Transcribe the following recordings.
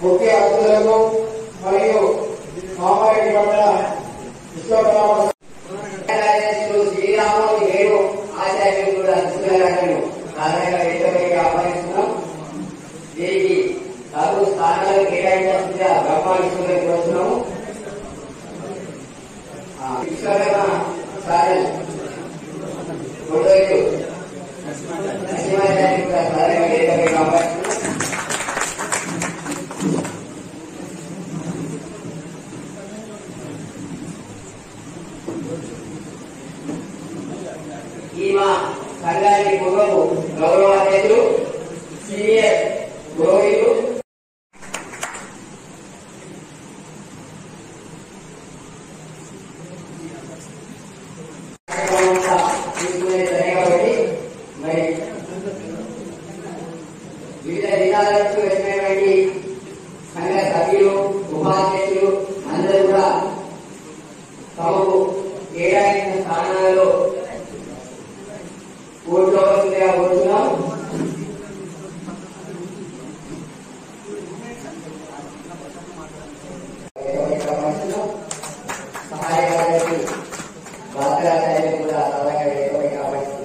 ముఖ్య అతిథులకు మరియు మామారెడ్డి పట్ల శ్రీరాముడి ఏడు ఆచార్యులు కూడా తీసుకురాగలను సాధారణంగా వేదికపైకి ఆహ్వానిస్తున్నాం. దీనికి 4 స్థానాలు కేటాయించాల్సిందిగా బ్రహ్మాండ కోరుతున్నాము. విశ్వకర్మ సాధన మూడోజు నరసింహాచార్యులు కూడా సాధారణంగా వేదికపైకి ఆహ్వానిస్తున్నాం. ఈ మా సంఘానికి పూర్వము గౌరవ అధ్యక్షులు సీనియర్ గౌరవులు తీసుకునేది సరే కాబట్టి మరి వివిధ జిల్లాలకు వచ్చినటువంటి సంఘ సభ్యులు ఉపాధ్యక్షులు అందరూ కూడా తమకు కేటాయించిన స్థానాలలో కూర్చోవలసిందిగా కోరుతున్నాం. సహాయకార్యానికి రాత్రాచార్యులు కూడా సహాయంగా వేదికపైకి ఆహ్వానిస్తున్నాం.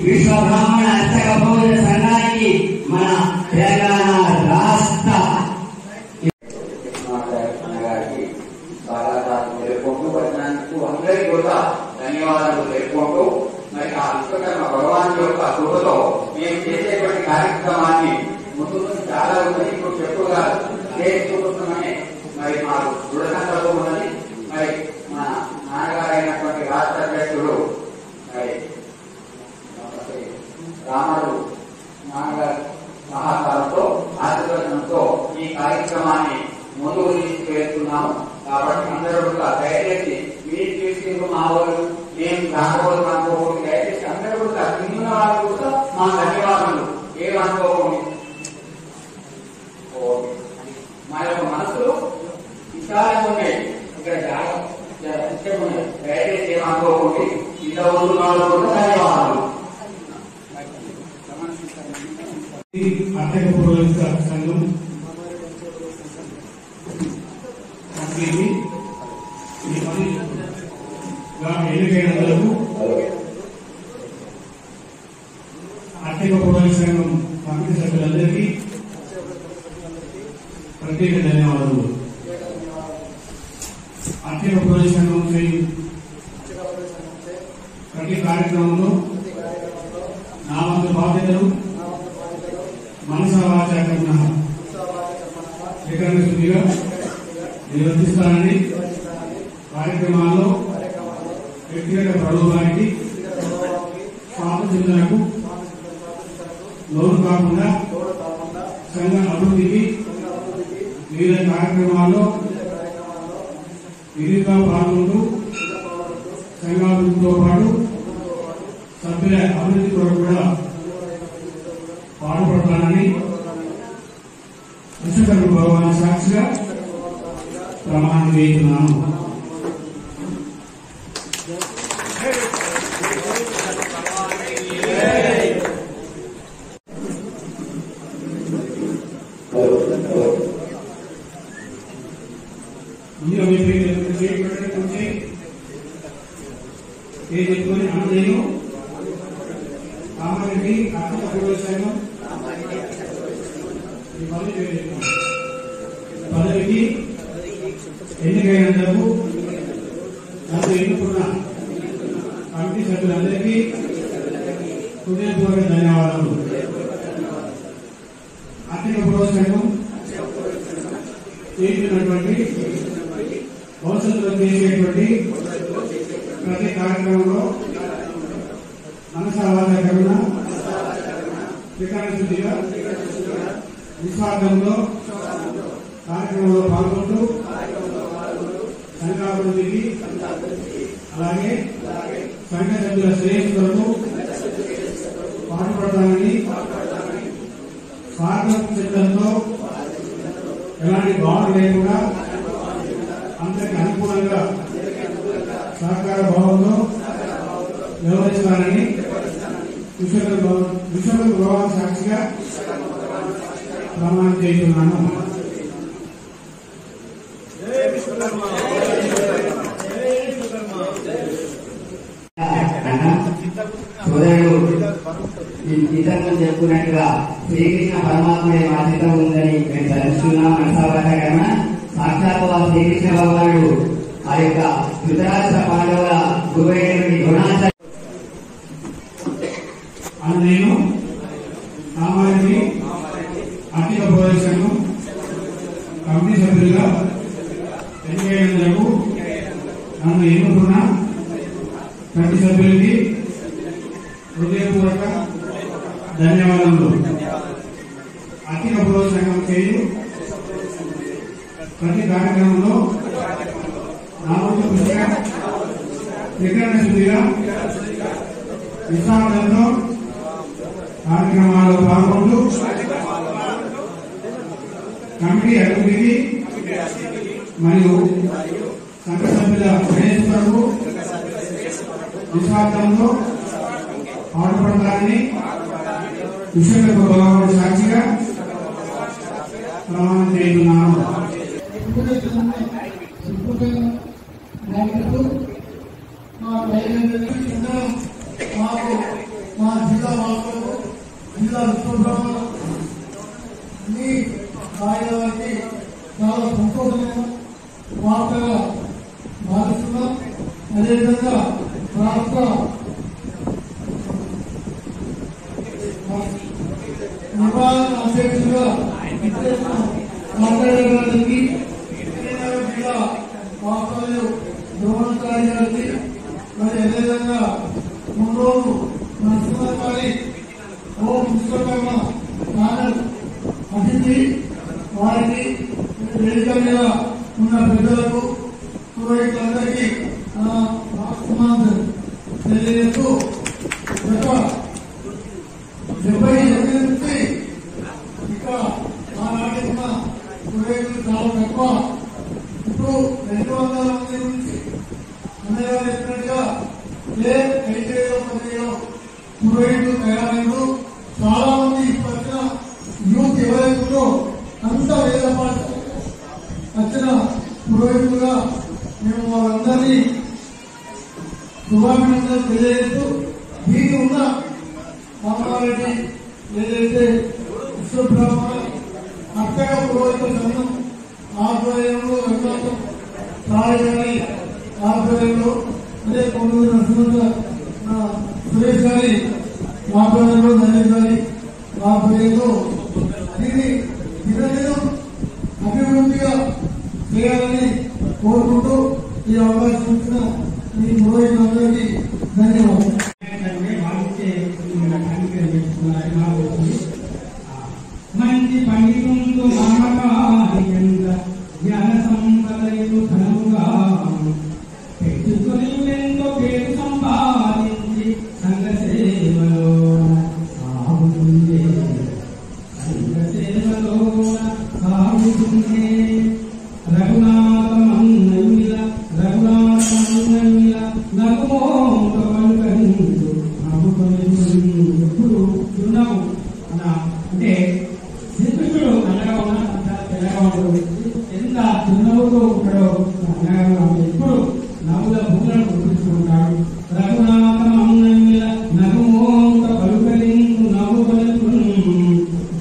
विश्व ब्राह्मण अर्चक కృపతో మేము చేసేటువంటి కార్యక్రమాన్ని ముందు చాలా ఉన్నాయి. ఇప్పుడు చెప్పుగా చేసుకుంటున్నామని మరి మాకు దృఢ సంకల్పం ఉన్నది. మరి మా నాన్నగారు అయినటువంటి రాష్ట్ర అధ్యక్షుడు మరి రాముడు నాన్నగారు సహకారంతో ఆశీర్వచనంతో ఈ కార్యక్రమాన్ని ముందుకు తీసుకువెళ్తున్నాము. కాబట్టి అందరూ కూడా దయచేసి మీరు తీసుకుంటూ మా వాళ్ళు మేము రాకపోతే అనుకోకూడదు. దయచేసి అందరూ కూడా కింద వాళ్ళు కూడా మా ధన్యవాదాలు ఏమనుకోకూడదు. మా యొక్క మనసులు విశాలంగా ఉన్నాయి, ఇక్కడ ముఖ్యంగా ఉన్నాయి. దయచేసి ఏమనుకోకూడదు. ఇంత ముందు వాళ్ళు కూడా ధన్యవాదాలు. ఆర్థిక పురోగతి సంఘం ఎన్నికైనందుకు ఆర్థిక పురోగతి సంఘం కమిటీ సభ్యులందరికీ ప్రత్యేక ధన్యవాదాలు. ఆర్థిక పురోగతి సంఘం ప్రతి కార్యక్రమంలో నా వంతు బాధ్యతలు మనసా వాచా కర్మణ శుద్ధిగా నిర్వర్తిస్తానని కార్యక్రమాల్లో వ్యక్తిగత ప్రలోభానికి స్వార్థ చింతనకు లోను కాకుండా సంఘ అభివృద్ధికి వివిధ కార్యక్రమాల్లో విధిగా పాల్గొంటూ సంఘాభివృద్ధితో పాటు సభ్యుల అభివృద్ధి కొరకు కూడా పాటుపడతానని విశ్వకర్మ భగవాన్ సాక్షిగా ప్రమాణం చేస్తున్నాను. ముందుగా చెప్పుకొని నేను కామారెడ్డి ఆర్థిక పురోగతి సంఘం పదవికి ఎన్నికైనందుకు నాకు ఎన్నుకున్న కమిటీ సభ్యులందరికీ హృదయపూర్వక ధన్యవాదాలు. ఆర్థిక పురోగతి సంఘం చేసినటువంటి భవిష్యత్తులో చేసేటువంటి ప్రతి కార్యక్రమంలో మనసా వాచా కర్మణ శుద్ధిగా నిస్వార్థంలో కార్యక్రమంలో పాల్గొంటూ సంఘాభివృద్ధికి అలాగే సంఘ సభ్యుల శ్రేయస్సులకు పాటుపడతానని స్వార్థ చిత్తంతో ఎలాంటి భావన లేకుండా అందరికి అనుకూలంగా సహకార భావంతో వ్యవహరిస్తానని విశ్వకర్మ భగవాన్ సాక్షిగా ప్రమాణం చేస్తున్నాను. సోదరుడు ఇతరులు చెప్పుకున్నట్టుగా శ్రీకృష్ణ పరమాత్ముడే మా చిత్తం ఉందని మేము ధరిస్తున్నాం. మనసావాచకరణ సాక్షాత్ శ్రీకృష్ణ భగవానుడు ఆ యొక్క ధృతరాష్ట్ర పాండవుల గురువైనటువంటి గుణాచార్య నేను కామారెడ్డి ఆర్థిక పురోగతి సంఘం కమిటీ సభ్యులుగా ఎన్నికైనందుకు నన్ను ఎన్నుకున్న ప్రతి సభ్యులకి హృదయపూర్వక ధన్యవాదములు. ఆర్థిక పురోగతి సంఘం చేయు ప్రతి కార్యక్రమంలో నా వంతు కృషిగా వికరణ శుద్ధిగా విశ్వాసంతో కార్యక్రమాల్లో పాల్గొంటూ కమిటీ అభివృద్ధికి మరియు సంఘ సభ్యుల శ్రేయస్సులకు విశ్వాసంతో పాటుపడతానని విశ్వకర్మ భగవానుడి సాక్షిగా ప్రమాణం చేస్తున్నాను. మా జిల్లా వాసులకు జిల్లా విశ్వబ్రహ్మణులు మీ కార్యాలయానికి చాలా సంతోషమైన వార్తగా భావిస్తున్నాం. అదేవిధంగా రాష్ట్ర నివారణ అధ్యక్షులుగా మాట్లాడడానికి జిల్లా వాస్తవ్యులు ద్రోణాచారి గారికి మరి అదేవిధంగా ముందు నరసింహాచారి ఓం విశ్వకర్మ ఛానల్ అతిథి వారికి వేదిక మీద ఉన్న పెద్దలకు పురోహితులందరికీ తెలియజేస్తూ గత 78 నుంచి ఇక్కడ ఆనాటి ఉన్న పురోహితులు చాలా తక్కువ. ఇప్పుడు 200 మంది నుంచి అన్నయ్య గారు చెప్పినట్టుగా 5 పురోహితులు తయారైన చాలా మంది వచ్చిన యూత్ ఎవరైతుందో అంత వేద పాట వచ్చిన పురోహితులుగా మేము వాళ్ళందరినీ శుభాభినందనలు తెలియజేస్తూ దీనికి ఉన్న రామారెడ్డి ఏదైతే విశ్వబ్రహ్మణ అక్కగా పురోహిత సంఘం ఆధ్వర్యంలో రంగాతం రాయగారి ఆధ్వర్యంలో అదే కొండూరు నరసింహ సురేష్ గారి ఆధ్వర్యంలో నరేష్ గారి ఆధ్వర్యంలో దీన్ని దినదినం అభివృద్ధిగా చేయాలని కోరుకుంటూ ఈ అవకాశం ఇచ్చిన ఈ పురోహితులందరికీ ధన్యవాదాలు. మంచి పండితులు జ్ఞాన సంపదలు ధనముగా పెట్టుకుని ఎంతో పేరు సంపాదించి సంఘ సేవలో సాగుతుండే రఘునాథమన్నయుల ఎప్పుడు ఉన్నాము అంటే శ్రీకృష్ణుడు నల్లగా ఉన్నా తెల్లగా ఉంటాడు. ఎంత చిరునవ్వుతో ఉంటాడో ఎప్పుడు నవ్వుల భూములను గుర్తిస్తుంటాడు. రఘునాథమన్నయుల నగుమోంత పలుకలింపు నవ్వు పలుకును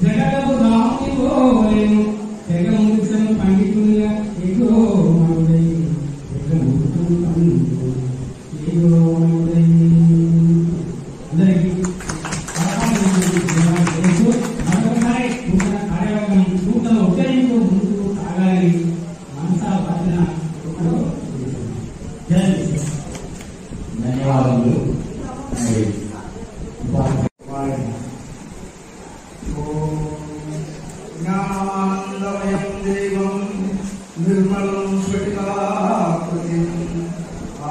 జగడపు రాముని పోలేను తెగముడిసను పండితులుగా ఎగురో మనుడై తెగముడుతూ పండు ఎగురో మనుడై అందరికీ మరొకసారి కార్యవర్గం నూతన ఉదయంతో ముందుకు సాగాలి. మనసా వచన ధన్యవాదములు. జ్ఞానానందమయం దేవం నిర్మలం స్ఫటికాకృతిం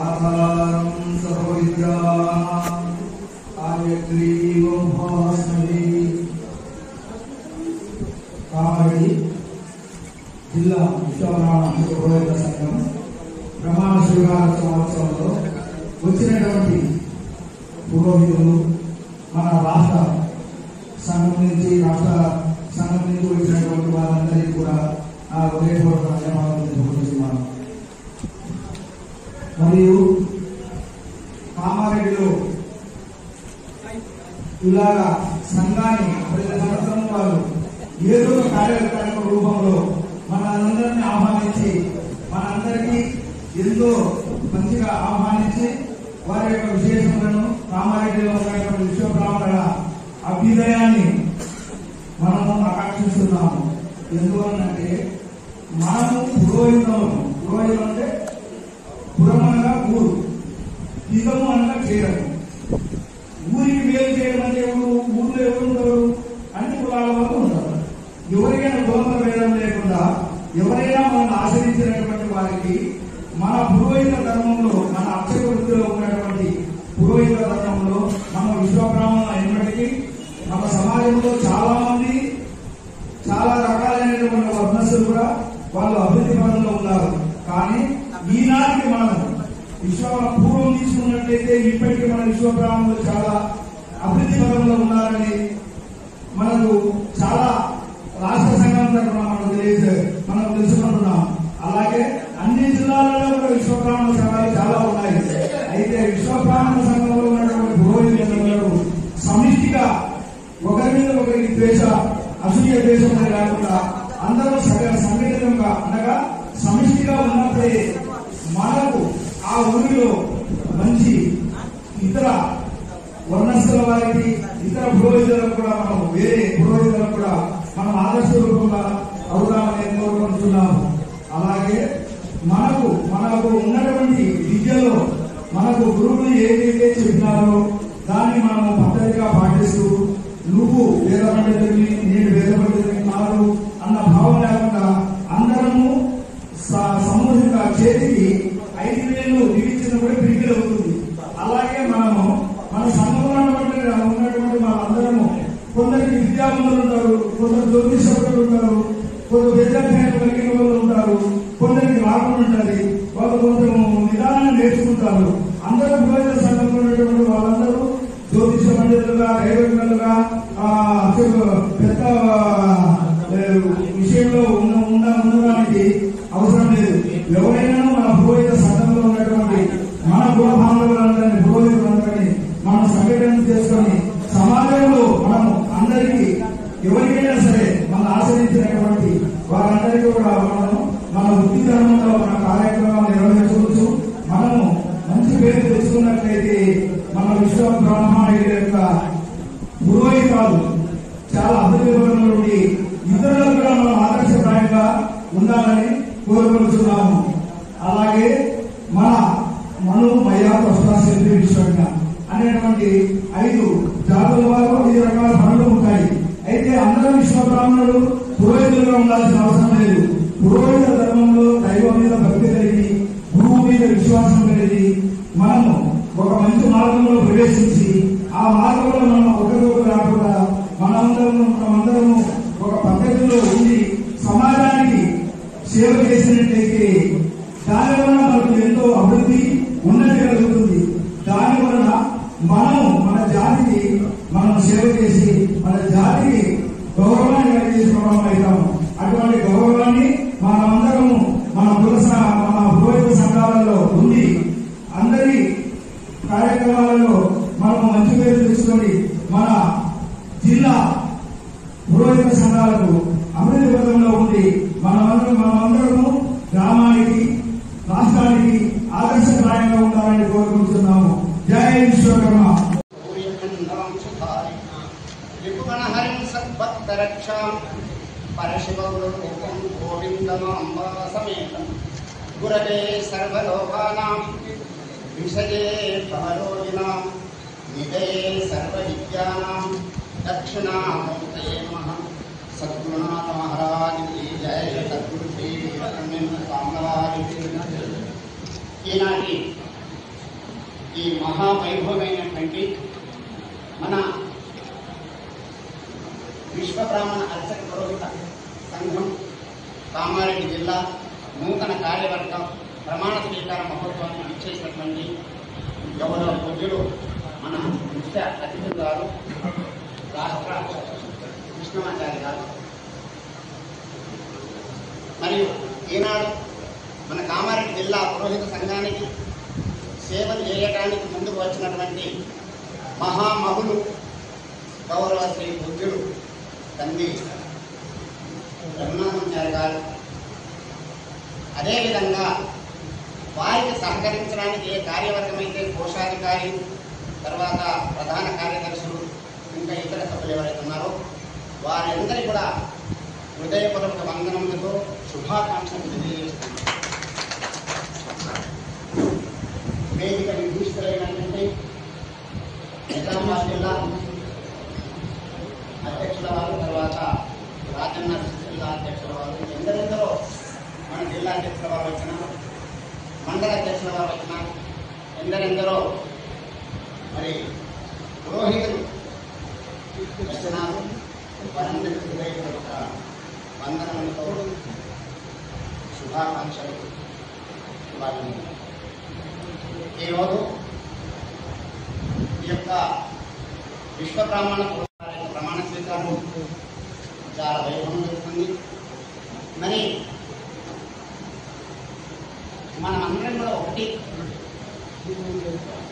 ఆధారం సర్వవిద్యానాం ఆయగ్రీవం భాస్మహి. కామారెడ్డి జిల్లా విశ్వబ్రాహ్మణ పురోహిత సంఘం ప్రమాణ స్వీకార సంవత్సరంలో వచ్చినటువంటి పురోహితులు మన రాష్ట్ర సంఘం నుంచి వచ్చినటువంటి వారందరికీ కూడా నా హృదయపూర్వక ధన్యవాదాలు తెలుపుతున్నాను. మరియు కామారెడ్డిలో ఇలాగా సంఘాన్ని ప్రతి సంవత్సరం వాళ్ళు ఏదో ఒక కార్యక్రమ రూపంలో మనందరినీ ఆహ్వానించి మనందరికీ ఎంతో మంచిగా ఆహ్వానించి వారి యొక్క విశేషములను కామారెడ్డిలో ఉన్నటువంటి విశ్వబ్రాహ్మణుల అభ్యుదయాన్ని మనము ఆకాంక్షిస్తున్నాము. ఎందువల్లంటే మనము పురోహితం అంటే పురం అనగా ఊరు, హితము అనగా చేయడం. ఊరికి మేలు చేయడం అంటే ఊళ్ళో ఎవరు ఉంటారు? అన్ని కులాల వరకు ఉంటారు. ఎవరికైనా గోత్ర భేదం లేకుండా ఎవరైనా మనల్ని ఆశ్రయించినటువంటి వారికి మన పురోహిత ధర్మంలో మన అక్షర వృత్తిలో ఉన్నటువంటి పురోహిత ధర్మంలో మన విశ్వబ్రాహ్మణ అయినప్పటికీ మన సమాజంలో చాలా మంది చాలా రకాలైనటువంటి వర్ణస్సులు కూడా వాళ్ళు అభివృద్ధి పదంలో ఉన్నారు. కానీ ఈనాటికి మనం పూర్వం తీసుకున్నట్లయితే ఇప్పటికీ మన విశ్వబ్రాహ్మణులు చాలా అభివృద్ధి పదంలో ఉన్నారని మనకు చాలా రాష్ట్ర సంఘం తరఫున మనం తెలుసుకుంటున్నాం. అలాగే అన్ని జిల్లాలలో కూడా విశ్వబ్రాహ్మణ సంఘాలు చాలా ఉన్నాయి. అయితే విశ్వబ్రాహ్మణ సంఘంలో ఉన్నటువంటి పురోహితులు సమిష్టిగా ఒకరి మీద ఒకరికి ద్వేష అసూయ ద్వేషం కాకుండా అందరూ సంఘటితంగా అనగా సమిష్టిగా ఉన్నప్పుడే మనకు ఆ ఊరిలో మంచి ఇతర వర్ణస్థల వారికి ఇతర పురోహితులకు కూడా మనం వేరే పురోహితులకు కూడా మనం ఆదర్శ రూపంగా అవుతామని కోరుకుంటున్నాము. అలాగే మనకు ఉన్నటువంటి విద్యలో మనకు గురువులు ఏదైతే చెప్పినారో దాన్ని మనము పద్ధతిగా పాటిస్తూ నువ్వు వేద పండితుడిని నేను వేద పండితుడిని కాదు అన్న భావం లేకుండా అందరము సమూహంగా చేతికి 5,000 దిగించినప్పుడు పిడికిలు అవుతుంది. అలాగే మనము మన సంఘంలో ఉన్నటువంటి వాళ్ళందరము కొందరికి విద్యావంతులు ఉంటారు, కొందరు జ్యోతిషకులు ఉంటారు, కొందరు విద్యాభ్యాసం కలిగిన వాళ్ళు ఉంటారు, కొందరికి రాకుండా ఉంటుంది, వాళ్ళు కొంచెం నిదానాన్ని నేర్చుకుంటారు. అందరూ పురోహిత సంఘంలో ఉన్నటువంటి వాళ్ళందరూ జ్యోతిష పండితులుగా దైవజ్ఞులుగా పెద్ద విషయంలో ఉండడానికి అవసరం లేదు. ఎవరైనా మన పురోహిత సంఘంలో ఉన్నటువంటి మన గుణ బాంధవులందరినీ పురోహితులందరినీ మనం సంఘటన చేసుకొని సమాజంలో మనము అందరికీ ఎవరికైనా సరే మనం ఆశ్రయించినటువంటి వారందరికీ కూడా మనము మన వృత్తి ధర్మంలో మన కార్యక్రమాలు నిర్వహించవచ్చు. మనము మంచి పేరు తెచ్చుకున్నట్లయితే మన విశ్వ బ్రహ్మాండ యొక్క పురోహితాలు చాలా అభివృద్ధి నుండి ఇతరులకు కూడా మనం ఆదర్శప్రాయంగా ఉండాలని కోరుకుంటున్నాము. అలాగే మన మను మయ ప్రశ్న విశ్వజ్ఞ అనేటువంటి 5 జాతుల వారు 5 రకాల పనులు ఉంటాయి. అయితే అందరూ విశ్వ బ్రాహ్మణులు పురోహితులుగా ఉండాల్సిన అవసరం లేదు. పురోహిత ధర్మంలో దైవం మీద భక్తి కలిగి గురువు మీద విశ్వాసం కలిగి మనము ఒక మంచి మార్గంలో ప్రవేశించి ఆ మార్గంలో మనం ఒకరికొకరు రాకుండా మనమందరము ఒక పద్ధతిలో ఉండి సమాజానికి సేవ చేసినట్లయితే దాని వలన మనకు ఎంతో అభివృద్ధి ఉన్నతి కలుగుతుంది. దాని వలన మన జాతికి మనం సేవ చేసి మన జాతికి గౌరవాన్ని కలిగేసుకోవడం అవుతాము. అటువంటి గౌరవాన్ని మనమందరము మన పురోహిత సంఘాలలో ఉండి అందరి కార్యక్రమాలలో మనము మంచి పేరు తెచ్చుకొని మన జిల్లా పురోహిత సంఘాలకు అభివృద్ధి పథంలో ఉండి మనమందరము గ్రామానికి రాష్ట్రానికి ఆదర్శప్రాయంగా ఉండాలని కోరుకుంటున్నాము. జై విశ్వకర్మ. గురవే సర్వలోకానాం విషజే భవరోగిణాం నిధయే సర్వవిద్యానాం దక్షిణామూర్తయే నమః. సద్గురునాథ మహారాజ్ కి జై. సద్గురు శ్రీ సామరాజ్. ఈనాటి ఈ మహావైభవమైనటువంటి మన విశ్వ బ్రాహ్మణ అర్చక పురోహిత సంఘం కామారెడ్డి జిల్లా నూతన కార్యవర్గం ప్రమాణ స్వీకార మహోత్సవాన్ని ఇచ్చేసినటువంటి గౌరవ పూజ్యులు మన ముఖ్య అతిథులు గారు రాష్ట్ర కృష్ణమాచారి గారు, మరియు ఈనాడు మన కామారెడ్డి జిల్లా పురోహిత సంఘానికి సేవలు చేయడానికి ముందుకు వచ్చినటువంటి మహామహులు గౌరవ శ్రీ పూజ్యులు తండ్రి రఘునాథాచార్య గారు, అదేవిధంగా వారికి సహకరించడానికి ఏ కార్యవర్గం అయితే కోశాధికారి, తర్వాత ప్రధాన కార్యదర్శులు, ఇంకా ఇతర సభ్యులు ఎవరైతే ఉన్నారో వారందరి కూడా హృదయపూర్వక వందనములతో శుభాకాంక్షలు తెలియజేస్తున్నారు. వేదిక విభూషితులైనటువంటి నిజామాబాద్ జిల్లా అధ్యక్షుల వారు, తర్వాత రాజన్న జిల్లా అధ్యక్షుల వారు, ఎందరెందరో మన జిల్లా అధ్యక్షుల వారు వచ్చిన, మండల అధ్యక్షుల వారు వచ్చిన, ఎందరెందరో మరి పురోహితులు వచ్చినారు. వారందరికీ హృదయపూర్వక వందనములతో శుభాకాంక్షలు. వారిని ఈరోజు ఈ యొక్క విశ్వ బ్రాహ్మణ ప్రమాణ స్వీకారం చాలా వైభవం జరుగుతుంది. మరి మనం అందరం కూడా ఒకటి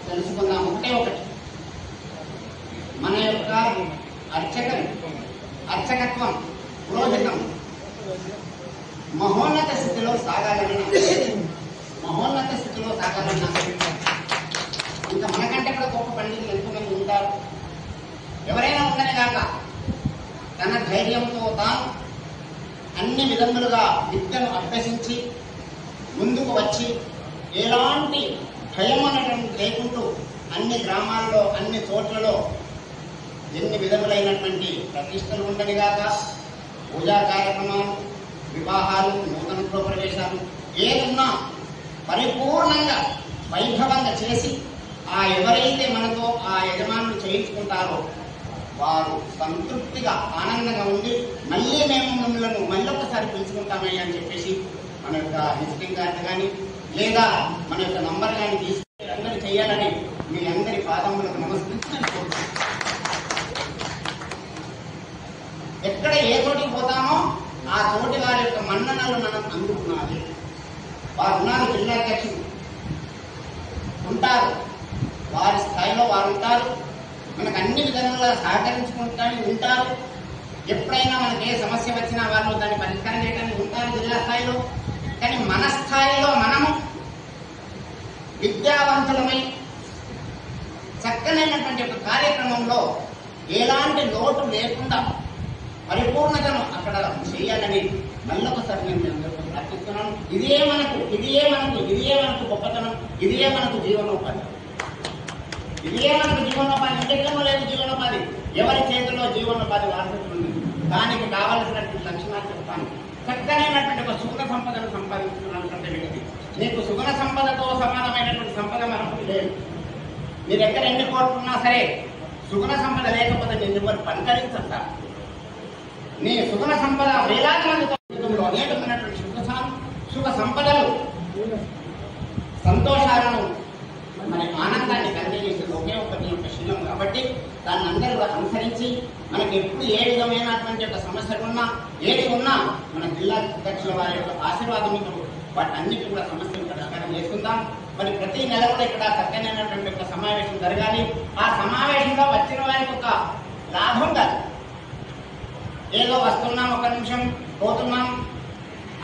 తెలుసుకుందాం. ఒకటి మన యొక్క అర్చకత్వం, పురోహితం మహోన్నత స్థితిలో సాగాలన్నా ఇంకా మనకంటే కూడా గొప్ప పండితులు ఎంతోమంది ఉంటారు. ఎవరైనా ఉండని కాక తన ధైర్యంతో తాను అన్ని విధములుగా విద్యను అభ్యసించి ముందుకు వచ్చి ఎలాంటి భయం అనడం లేకుంటూ అన్ని గ్రామాల్లో అన్ని చోట్లలో ఎన్ని విధములైనటువంటి ప్రతిష్టలు ఉండని కాక పూజా కార్యక్రమాలు, వివాహాలు, నూతన గృహప్రవేశాలు ఏదన్నా పరిపూర్ణంగా వైభవంగా చేసి ఆ ఎవరైతే మనతో ఆ యజమానులు చేయించుకుంటారో వారు సంతృప్తిగా ఆనందంగా ఉండి మళ్ళీ మేము మిమ్మల్ని మళ్ళొకసారి పిలుచుకుంటామయ్యా అని చెప్పేసి మన యొక్క విజిటింగ్ కార్డు కానీ లేదా మన యొక్క నంబర్ కానీ తీసుకుని అందరూ చేయాలని మీ అందరి పాదములకు నమస్కరించి ఎక్కడ ఏ చోటికి పోతామో ఆ చోటి వారి యొక్క మన్ననలు మనం అందుకున్నాలి. వారు ఉన్నారు, జిల్లా అధ్యక్షులు ఉంటారు, వారి స్థాయిలో వారు ఉంటారు, మనకు అన్ని విధాలుగా సహకరించుకుంటానికి ఉంటారు. ఎప్పుడైనా మనకి ఏ సమస్య వచ్చినా వాళ్ళు దాన్ని పరిష్కారం చేయడానికి ఉంటారు జిల్లా స్థాయిలో. కానీ మన స్థాయిలో మనము విద్యావంతులమై చక్కనైనటువంటి ఒక కార్యక్రమంలో ఎలాంటి లోటు లేకుండా పరిపూర్ణతను అక్కడ చేయాలని మళ్ళొకసారి నేను అందరికీ ప్రార్థిస్తున్నాను. ఇదే మనకు గొప్పతనం, ఇదే మనకు జీవనోపాధి. ఇదే మనకు జీవనోపాధి. ఇంకెక్కడో లేదు జీవనోపాధి. ఎవరి చేతిలో జీవనోపాధి వారసత్వం ఉంది. దానికి కావలసినటువంటి లక్షణాలు చెప్తాను. చక్కనైనటువంటి ఒక సుగుణ సంపదను సంపాదించుకున్నటువంటి వ్యక్తి, నీకు సుగుణ సంపదతో సమానమైనటువంటి సంపద మనకు లేదు. మీరు ఎక్కడ ఎన్ని కోట్లు ఉన్నా సరే సుగుణ సంపద లేకపోతే నిన్ను మరి పలకరించారు. నీ సుగుణ సంపద వేలాది మందితో అనేకమైనటువంటి సుఖ సంపదలు, సంతోషాలను, మన ఆనందాన్ని కలిగజేసేది ఒకే ఒకటి యొక్క శీలం. కాబట్టి దాన్ని అందరూ కూడా అనుసరించి మనకి ఎప్పుడు ఏ విధమైనటువంటి యొక్క సమస్యలు ఉన్నా ఏది ఉన్నా మన జిల్లా అధ్యక్షుల వారి యొక్క ఆశీర్వాదంతో వాటి అన్నిటి కూడా సమస్యలు పరిష్కారం చేసుకుందాం. మరి ప్రతి నెల కూడా ఇక్కడ చక్కనైనటువంటి ఒక సమావేశం జరగాలి. ఆ సమావేశంలో వచ్చిన వారికి ఒక లాభం కాదు, ఏదో వస్తున్నాం ఒక నిమిషం పోతున్నాం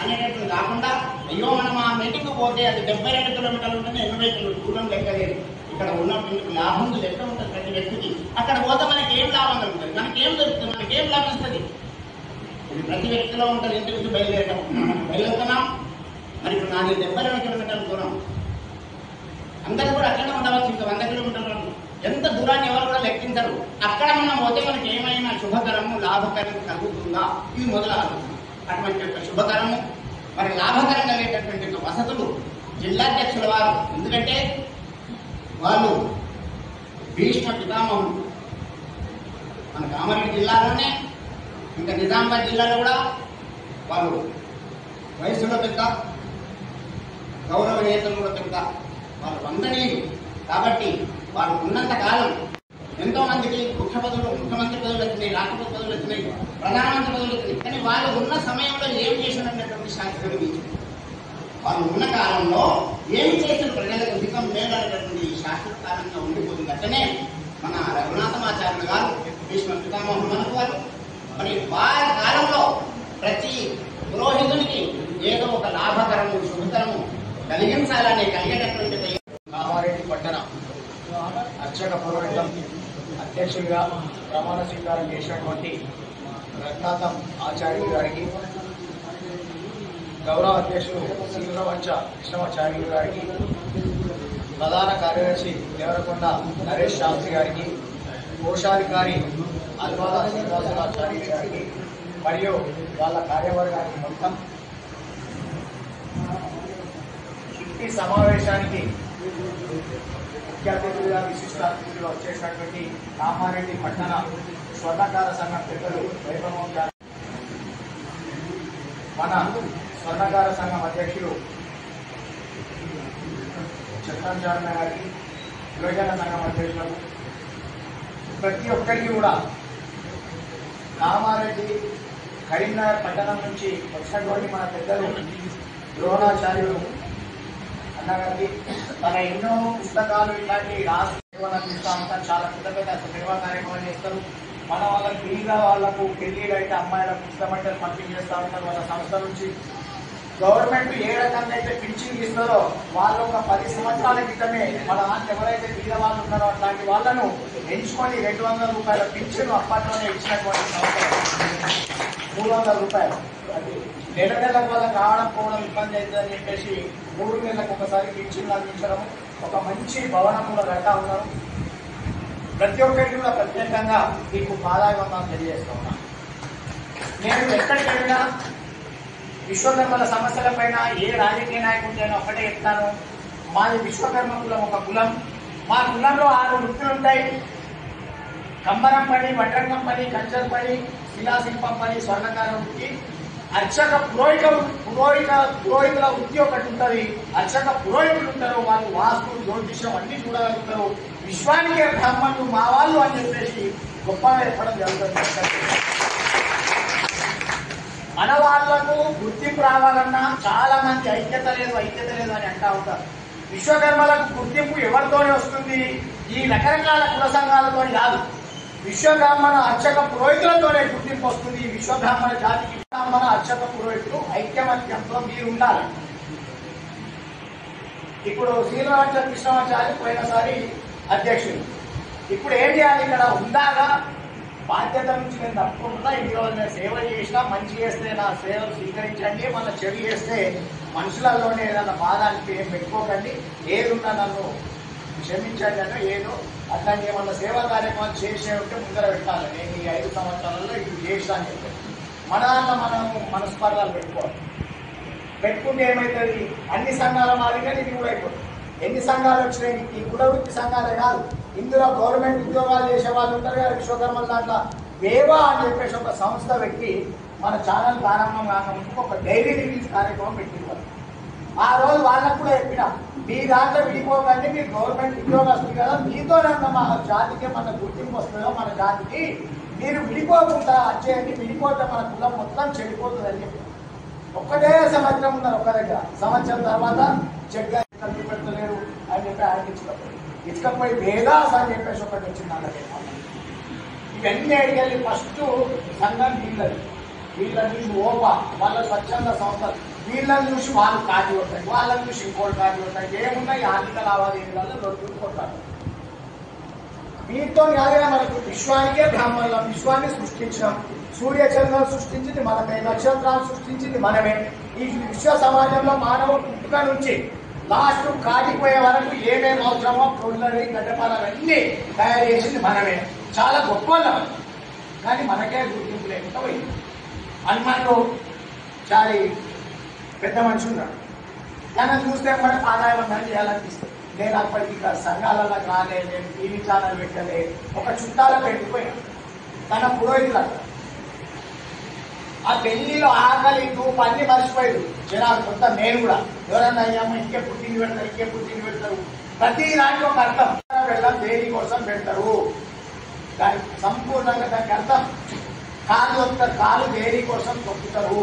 అనేటట్లు కాకుండా, అయ్యో మనం ఆ మీటింగ్ పోతే అది 72 కిలోమీటర్లు ఉంటుంది, 80 కిలోమీటర్లు దూరం లెక్కలేదు. ఇక్కడ ఉన్నటువంటి లాభం లెక్క ఉంటుంది ప్రతి వ్యక్తికి. అక్కడ పోతే మనకి ఏం లాభం కలుగుతుంది, మనకేం దొరుకుతుంది, మనకేం లాభిస్తుంది, ఇది ప్రతి వ్యక్తిలో ఉంటుంది. ఇంటి నుంచి బయలుదేరుతున్నాం. మరి ఇప్పుడు నాది 72 కిలోమీటర్ల దూరం, అందరూ కూడా అక్కడే ఉండవచ్చు. ఇంకా 100 కిలోమీటర్లు ఎంత దూరాన్ని ఎవరు కూడా లెక్కించరు. అక్కడ మనం పోతే మనకి ఏమైనా శుభకరము లాభకరం కలుగుతుందా, ఇది మొదలు ఆలోచన. అటువంటి యొక్క శుభకరము మరి లాభకరం కలిగేటటువంటి వసతులు జిల్లాధ్యక్షుల వారు, ఎందుకంటే వాళ్ళు భీష్మ పితామహులు. మన కామారెడ్డి జిల్లాలోనే ఇంకా నిజామాబాద్ జిల్లాలో కూడా వాళ్ళు వయసులో పెద్ద, గౌరవనీయతలు కూడా పెద్ద, వాళ్ళు వందనీయులు. కాబట్టి వాళ్ళు ఉన్నంత కాలం ఎంతో మందికి ముఖ్యమంత్రి పదవులు వచ్చినాయి, రాష్ట్రపతి పదవులు వచ్చినాయి, ప్రధానమంత్రి పదవులు వచ్చినాయి. కానీ వాళ్ళు ఉన్న సమయంలో ఏం చేసినటువంటి శాస్త్రం ఇచ్చింది. వాళ్ళు ఉన్న కాలంలో ఏమి చేసిన ప్రజలకు హితం మేలనేటటువంటి ఈ శాస్త్రకారంగా ఉండిపోతుంది. అట్లనే మన రఘునాథమాచార్యులు గారు భీష్మ పితామహులు మనకు వారు. మరి వారి కాలంలో ప్రతి పురోహితునికి ఏదో ఒక లాభకరము శుభకరము కలిగేటటువంటి కామారెడ్డి పట్టణ అర్చక పురోహితం అధ్యక్షులుగా ప్రమాణ స్వీకారం చేసినటువంటి రఘునాథం ఆచార్యులు గారికి, గౌరవ అధ్యక్షులు శ్రీవంచ కృష్ణమాచార్యులు గారికి, ప్రధాన కార్యదర్శి దేవరకొండ నరేష్ శాస్త్రి గారికి, కోశాధికారి అల్వాల శ్రీనివాసరాచార్యులు గారికి మరియు వాళ్ళ కార్యవర్గానికి మొత్తం ఈ సమావేశానికి ముఖ్య అతిథులుగా విశిష్ట అతిథులుగా వచ్చేసినటువంటి కామారెడ్డి పట్టణ స్వర్ణకార సంఘం పెద్దలు వైభవం గారు, మన స్వర్ణకార సంఘం అధ్యక్షులు చంద్రాచార్య గారికి, యువజన సంఘం అధ్యక్షులకు, ప్రతి ఒక్కరికి కూడా కామారెడ్డి కరీంనగర్ పట్టణం నుంచి వచ్చినటువంటి మన పెద్దలు ద్రోణాచార్యులు అన్నగారికి తన ఎన్నో పుస్తకాలు ఇలాంటి రాష్ట్రం చాలా పెద్ద పెద్ద సేవా కార్యక్రమాలు చేస్తారు. మన వాళ్ళకి ఫ్రీగా వాళ్లకు పెళ్లిళ్ళు అయితే అమ్మాయిలకు పుస్తకమంటలు పంపిణీ చేస్తూ ఉంటారు వాళ్ళ సంస్థ నుంచి. గవర్నమెంట్ ఏ రకంగా అయితే పింఛన్ ఇస్తారో వాళ్ళు ఒక 10 సంవత్సరాల క్రితమే మన దాంట్లో ఎవరైతే బీద వాళ్ళు ఉన్నారో అట్లాంటి వాళ్ళను ఎంచుకొని 200 రూపాయల పింఛన్ అప్పట్లోనే ఇచ్చినటువంటి సంవత్సరం 300 రూపాయలు. అది నెల నెలకు వాళ్ళకి రావడం పోవడం ఇబ్బంది అవుతుందని చెప్పేసి 3 నెలలకు ఒకసారి పింఛన్లు అందించడం, ఒక మంచి భవనం కూడా కడతా ఉన్నారు. ప్రతి ఒక్కరికి కూడా ప్రత్యేకంగా మీకు పాదాభివందనం తెలియజేస్తా ఉన్నాను. నేను ఎక్కడికి వెళ్ళినా విశ్వకర్మల సమస్యల పైన ఏ రాజకీయ నాయకుడికైనా ఒక్కటే చెప్తాను, మాది విశ్వకర్మ కులం, ఒక కులం. మా కులంలో 6 వృత్తులు ఉంటాయి. కంబరం పని, వడ్రంగం పని, కంచర్ పని, శిలాశిల్పం పని, స్వర్ణకార వృత్తి, అర్చక పురోహితుల వృత్తి ఒకటి ఉంటుంది. అర్చక పురోహితులు ఉంటారు, వాళ్ళు వాస్తు జ్యోతిషం అన్ని చూడగలుగుతారు. విశ్వానికే బ్రాహ్మణులు మా వాళ్ళు అని చెప్పేసి గొప్పగా చెప్పడం జరుగుతుంది. మన వాళ్లకు గుర్తింపు రావాలన్నా చాలా మంది ఐక్యత లేదు అని అంటా ఉంటారు. విశ్వకర్మలకు గుర్తింపు ఎవరితోనే వస్తుంది? ఈ రకరకాల కుల సంఘాలతో కాదు, విశ్వబ్రాహ్మణ అర్చక పురోహితులతోనే గుర్తింపు వస్తుంది. విశ్వబ్రాహ్మణ జాతికి బ్రాహ్మణ అర్చక పురోహితులు ఐక్యమత్యంతో మీరు ఉండాలి. ఇప్పుడు శ్రీనివాస కృష్ణమాచారి పోయినసారి అధ్యక్షుడు. ఇప్పుడు ఏం చేయాలి? ఇక్కడ ఉందాగా బాధ్యత నుంచి నేను తప్పకుండా ఇన్ని రోజులు నేను సేవ చేసినా, మంచి చేస్తే నా సేవలు స్వీకరించండి, మళ్ళీ చెడు చేస్తే మనుషులలోనే ఏదైనా బాధ అంటే ఏం పెట్టుకోకండి, ఏదున్నా నన్ను క్షమించండి అంటే ఏదో అట్లాంటి ఏమన్నా సేవా కార్యక్రమాలు చేసే ఉంటే ముందర పెట్టాలి. నేను ఈ 5 సంవత్సరాలలో ఇది చేసాను చెప్పి మన దాంట్లో మనం మనస్పర్ధాలు పెట్టుకుంటే ఏమవుతుంది? అన్ని సంఘాల మాదిరిగా ఇది కూడా అయిపోతుంది. ఎన్ని సంఘాలు వచ్చినాయి? ఈ కులవృత్తి సంఘాలే కాదు, ఇందులో గవర్నమెంట్ ఉద్యోగాలు చేసే వాళ్ళు ఉంటారు కదా విశ్వకర్మల దాంట్లో. వేవా అని చెప్పేసి ఒక సంస్థ పెట్టి మన ఛానల్ ప్రారంభం కాకముందుకు ఒక డైలీ రిలీజ్ కార్యక్రమం పెట్టింటారు. ఆ రోజు వాళ్ళకు కూడా చెప్పిన, మీ దాంట్లో విడిపోకండి, మీరు గవర్నమెంట్ ఉద్యోగస్తులు కదా, మీతోనన్నా మా జాతికి మన గుర్తింపు వస్తుందో మన జాతికి, మీరు విడిపోకుండా వచ్చేయండి, విడిపోతే మన కులం మొత్తం చెడిపోతుంది అని చెప్పి ఒక్కటే సంవత్సరం ఉన్నారు ఒక్క దగ్గర. సంవత్సరం తర్వాత చెక్ కలిపి పెడతలేరు అని చెప్పి ఆయన ఇచ్చకపోయి వేదాస్ అని చెప్పేసి ఒకటి వచ్చింది అన్నది. ఇవన్నీ అడిగేది ఫస్ట్ సంఘం వీళ్ళని చూసి ఓపా, వాళ్ళ స్వచ్ఛంద సంస్థలు, వీళ్ళని చూసి వాళ్ళు కాటి ఉంటాయి, వాళ్ళని చూసి ఇంకోటి కాటి ఉంటాయి. ఏమున్నాయి? ఆర్థిక లావాదేవీలలో రొట్టులు కొట్టాలి. వీటితో కాదుగా మనకు విశ్వానికే బ్రాహ్మణులం, విశ్వాన్ని సృష్టించినాం, సూర్యచంద్రులను సృష్టించింది మనమే, నక్షత్రాలు సృష్టించింది మనమే. ఈ విశ్వ సమాజంలో మానవుడు పుట్టుక నుంచి లాస్ట్ కాటిపోయే వరకు ఏమేమి అవసరమో పొందని గడ్డపాలన్నీ తయారు చేసింది మనమే. చాలా గొప్ప కానీ మనకే గుర్తింపు లేకుండా పోయింది. హనుమాన్లో చారి పెద్ద మనిషి ఉన్నాడు, తనను చూస్తే మన ఆదాయం చేయాలనిపిస్తుంది. నేను అప్పటికి సంఘాలలో రాలే, నేను టీవీ ఛానల్ పెట్టలే, ఒక చుట్టాల పెట్టిపోయాను తన పురోహితులు. ఆ పెళ్లిలో ఆకలి ధూపు అన్ని మర్చిపోయారు జనాలు కొంత. నేను కూడా ఎవరన్నా అయ్యామో ఇంకే పుట్టింది పెడతారు, ప్రతి దానికి ఒక అర్థం. వెళ్ళం దేని కోసం పెడతారు, దానికి సంపూర్ణంగా దానికి అర్థం. కాలు దేని కోసం తొక్కుతారు,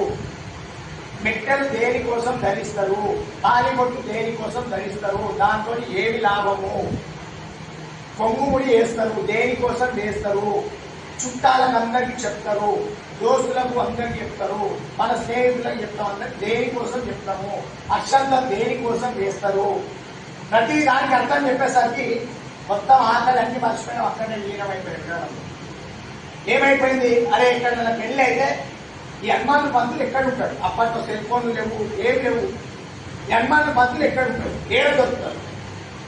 మెట్టెలు దేని కోసం ధరిస్తారు, తాలిబొట్టు దేని కోసం ధరిస్తారు, దాంతో ఏమి లాభము, కొంగుముడి వేస్తారు దేనికోసం వేస్తారు, చుట్టాలకు అందరికి చెప్తారు, దోస్తులకు అందరికి చెప్తారు, మన స్నేహితులకు చెప్తాం, అందరికి దేనికోసం చెప్తాము, అక్షంతం దేనికోసం వేస్తారు. ప్రతి దానికి అర్థం చెప్పేసరికి మొత్తం ఆకలి అన్ని మర్చిపోయినా అక్కడనే లీనమైపోయాడు. ఏమైపోయింది? అరే ఇక్కడ పెళ్లి అయితే ఈ హనుమాన్ పంతులు ఎక్కడ ఉంటాడు? అప్పట్లో సెల్ ఫోన్లు లేవు, ఏమి లేవు. ఈ హనుమాన్ పంతులు ఎక్కడ ఉంటాడు? ఏడ దొరుకుతాడు?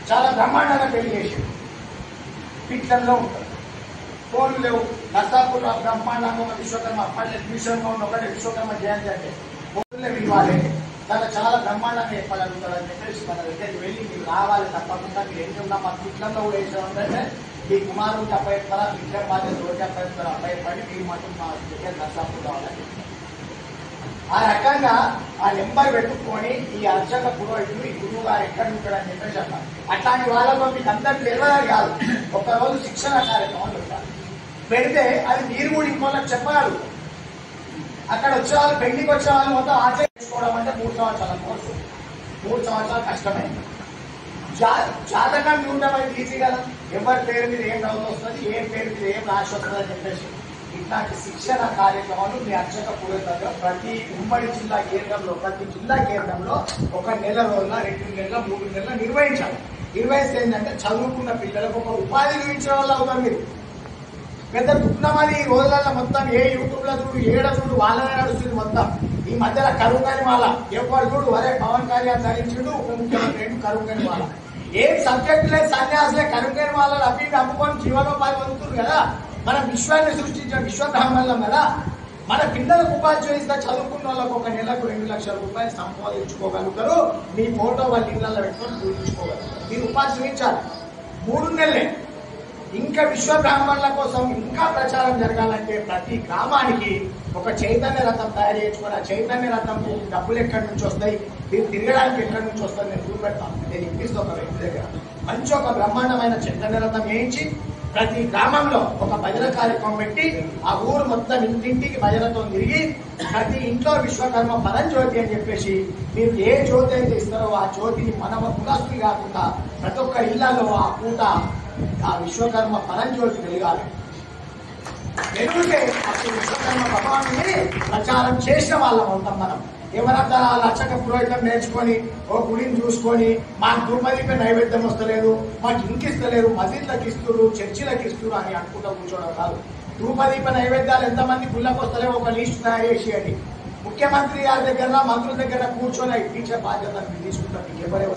చాలా బ్రహ్మాండంగా పెళ్లి చేసాడు, పిక్చర్లో ఉంటాడు, ఫోన్లు లేవు. నర్సాపూర్ బ్రహ్మాండంగా ఉన్న విశ్వకర్మ అప్పట్లో ఎగ్జిబిషన్లో ఉన్న ఒకటి విశ్వకర్మ జయంతి అంటే ఫోన్లే విలువాలి, చాలా బ్రహ్మాండంగా చెప్పగలుగుతాడు అని చెప్పేసి మన దగ్గరికి వెళ్ళి మీరు రావాలి తప్పకుండా. మీరు ఎన్ని ఉన్నా మా పిక్చర్లో కూడా వేసామంటే మీ కుమారుడికి అప్పయిస్తారా, పిక్చర్ బాధ్యత రోజు అప్పయిస్తారా, అప్పయిపడి మీరు మాత్రం మా దగ్గర నర్సాపూర్ కావాలని ఆ రకంగా ఆ నెంబర్ పెట్టుకొని ఈ అర్చక పురోహితుడు ఈ గురువు గారు ఎక్కడ ఉంటాడని చెప్పేసి అన్నారు. అట్లాంటి వాళ్ళతో మీకు అందరికి తెలియదు కాదు, ఒకరోజు శిక్షణ కార్యక్రమం పెట్టాలి. పెడితే అది మీరు కూడా ఇంకోళ్ళకి చెప్పగలరు. అక్కడ వచ్చే వాళ్ళు, పెళ్లికి వచ్చే వాళ్ళు మొత్తం ఆచరించుకోవడం అంటే 3 సంవత్సరాల కోర్సు, 3 సంవత్సరాలు కష్టమే. జాతకాన్ని ఉండడం అది ఈజీ కదా, ఎవరి పేరు మీద ఏం డౌట్ వస్తుంది, ఏం పేరు మీద ఏం రాసి వస్తుంది అని చెప్పేసి ఇట్లాంటి శిక్షణ కార్యక్రమాలు మీ అర్చక పురోహితంగా ప్రతి ఉమ్మడి జిల్లా కేంద్రంలో ప్రతి జిల్లా కేంద్రంలో ఒక నెల రోజుల 2 నెలల 3 నెలల నిర్వహించాలి. నిర్వహిస్తే ఏంటంటే చదువుకున్న పిల్లలకు ఒక ఉపాధి చూపించిన వాళ్ళు అవుతారు. మీరు పెద్ద దుఃఖమని ఈ రోజులలో మొత్తం ఏ యూట్యూబ్ లో చూడు ఏడ చూడు వాళ్ళనే నడుస్తుంది మొత్తం. ఈ మధ్యలో కరువు కాని వాళ్ళ ఎవరు చూడు వరే పవన్ కళ్యాణ్ ధరించుడు ఉప ముఖ్యమంత్రి కరువు కాని వాళ్ళ ఏం సబ్జెక్ట్ లేదు సన్యాసులే కరువు కాని వాళ్ళని అవి అమ్ముకొని జీవనోపాధి పొందుతుంది కదా. మన విశ్వాన్ని సృష్టించిన విశ్వబ్రహ్మణం కదా. మన పిల్లలకు ఉపాధి చేస్తే చదువుకున్న వాళ్ళకు ఒక నెలకు 2 లక్షల రూపాయలు సంపాదించుకోగలుగుతారు. మీ ఫోటో వాళ్ళ ఇళ్లలో పెట్టుకొని పూజించుకోగలుగుతారు. మీరు ఉపాధి చూపించాలి 3 నెలలే. ఇంకా విశ్వ బ్రాహ్మణుల కోసం ఇంకా ప్రచారం జరగాలంటే ప్రతి గ్రామానికి ఒక చైతన్య రథం తయారు చేసుకుని ఆ చైతన్య రథంకు డబ్బులు ఎక్కడి నుంచి వస్తాయి, మీరు తిరగడానికి ఎక్కడి నుంచి వస్తుంది నేను చూపెడతాను. నేను ఇప్పిస్తే ఒక వ్యక్తి దగ్గర మంచి ఒక బ్రహ్మాండమైన చైతన్య రథం వేయించి ప్రతి గ్రామంలో ఒక భజన కార్యక్రమం పెట్టి ఆ ఊరు మొత్తం ఇంటింటికి భజనతో తిరిగి ప్రతి ఇంట్లో విశ్వకర్మ పరంజ్యోతి అని చెప్పేసి మీరు ఏ జ్యోతి అయితే ఇస్తారో ఆ జ్యోతిని మన కులస్తులు కాకుండా ప్రతి ఒక్క ఇళ్లలో ఆ పూట ఆ విశ్వకర్మ పరంజ్యోతి వెలగాలి. వెలుగుతే అప్పుడు విశ్వకర్మ భగవానుని ప్రచారం చేసిన వాళ్ళం అవుతాం మనం. ఎవరంతా అర్చక పురోహితం నేర్చుకొని ఓ గుడిని చూసుకొని మాకు ధూపదీప నైవేద్యం వస్తలేదు, మాకు ఇంకిస్తలేరు, మసీద్లకు ఇస్తున్నారు, చర్చిలకు ఇస్తున్నారు అని అనుకుంటూ కూర్చోవడం కాదు. ధూపదీప నైవేద్యాలు ఎంతమంది గుళ్ళకు వస్తలేవు ఒక లిస్ట్ తయారు చేసేయండి. ముఖ్యమంత్రి గారి దగ్గర మంత్రుల దగ్గర కూర్చొని ఇప్పించే బాధ్యత మీరు తీసుకుంటారు. మీకు ఎవరే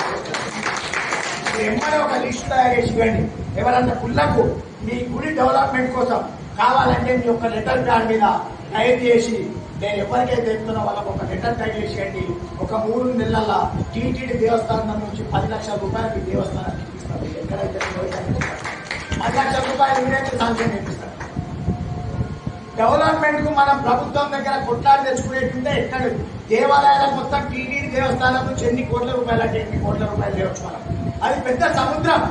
ఎంబడే ఒక లిస్ట్ తయారు చేసేయండి. ఎవరన్నా గుళ్ళకు మీ గుడి డెవలప్మెంట్ కోసం కావాలంటే మీ యొక్క లెటర్ ప్యాడ్ మీద టైప్ చేసి నేను ఎవరికైతే చెప్తున్నా వాళ్ళకు ఒక లెటర్ టైప్ చేసేయండి. ఒక 3 నెలల టీటీడీ దేవస్థానం నుంచి 10 లక్షల రూపాయలు మీ దేవస్థానానికి ఇస్తారు. ఎక్కడైతే 10 లక్షల రూపాయలు మీరైతే సాంక్షన్ చేపిస్తారు. డెవలప్మెంట్ కు మనం ప్రభుత్వం దగ్గర కొట్లాడి తెచ్చుకునేటుంటే ఎక్కడ దేవాలయాలకు మొత్తం టీటీడీ దేవస్థానం నుంచి ఎన్ని కోట్ల రూపాయలు అంటే ఎన్ని కోట్ల రూపాయలు తేవచ్చు మనం. అది పెద్ద సముద్రం.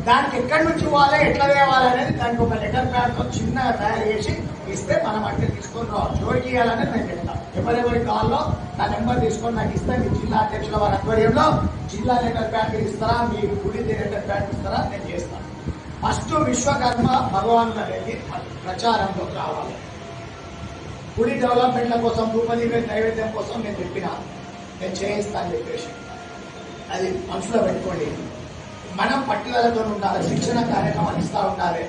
దానికి ఎక్కడి నుంచి పోవాలి ఎట్లా తేవాలి అనేది దానికి ఒక లెటర్ ప్యాడ్ తో చిన్నగా తయారు చేసి ఇస్తే మనం అంటే తీసుకొని రావచ్చు. ఎవరికి ఇవ్వాలని నేను చెప్తాను. ఎవరెవరికి కావాలో నా నెంబర్ తీసుకొని నాకు ఇస్తే మీ జిల్లా అధ్యక్షుల వారి ఆధ్వర్యంలో జిల్లా లెటర్ ప్యాడ్ ఇస్తారా, మీ గుడి లెటర్ ప్యాడ్ ఇస్తారా నేను చేస్తాను. ఫస్ట్ విశ్వకర్మ భగవాన్ అనేది ప్రచారంలో రావాలి. గుడి డెవలప్మెంట్ల కోసం ధూపదీప నైవేద్యం కోసం నేను చెప్పిన నేను చేయిస్తాను చెప్పేసి అది మనసులో పెట్టుకోండి. మనం పట్టుదలతో ఉండాలి. శిక్షణ కార్యక్రమాలు ఇస్తా ఉండాలి.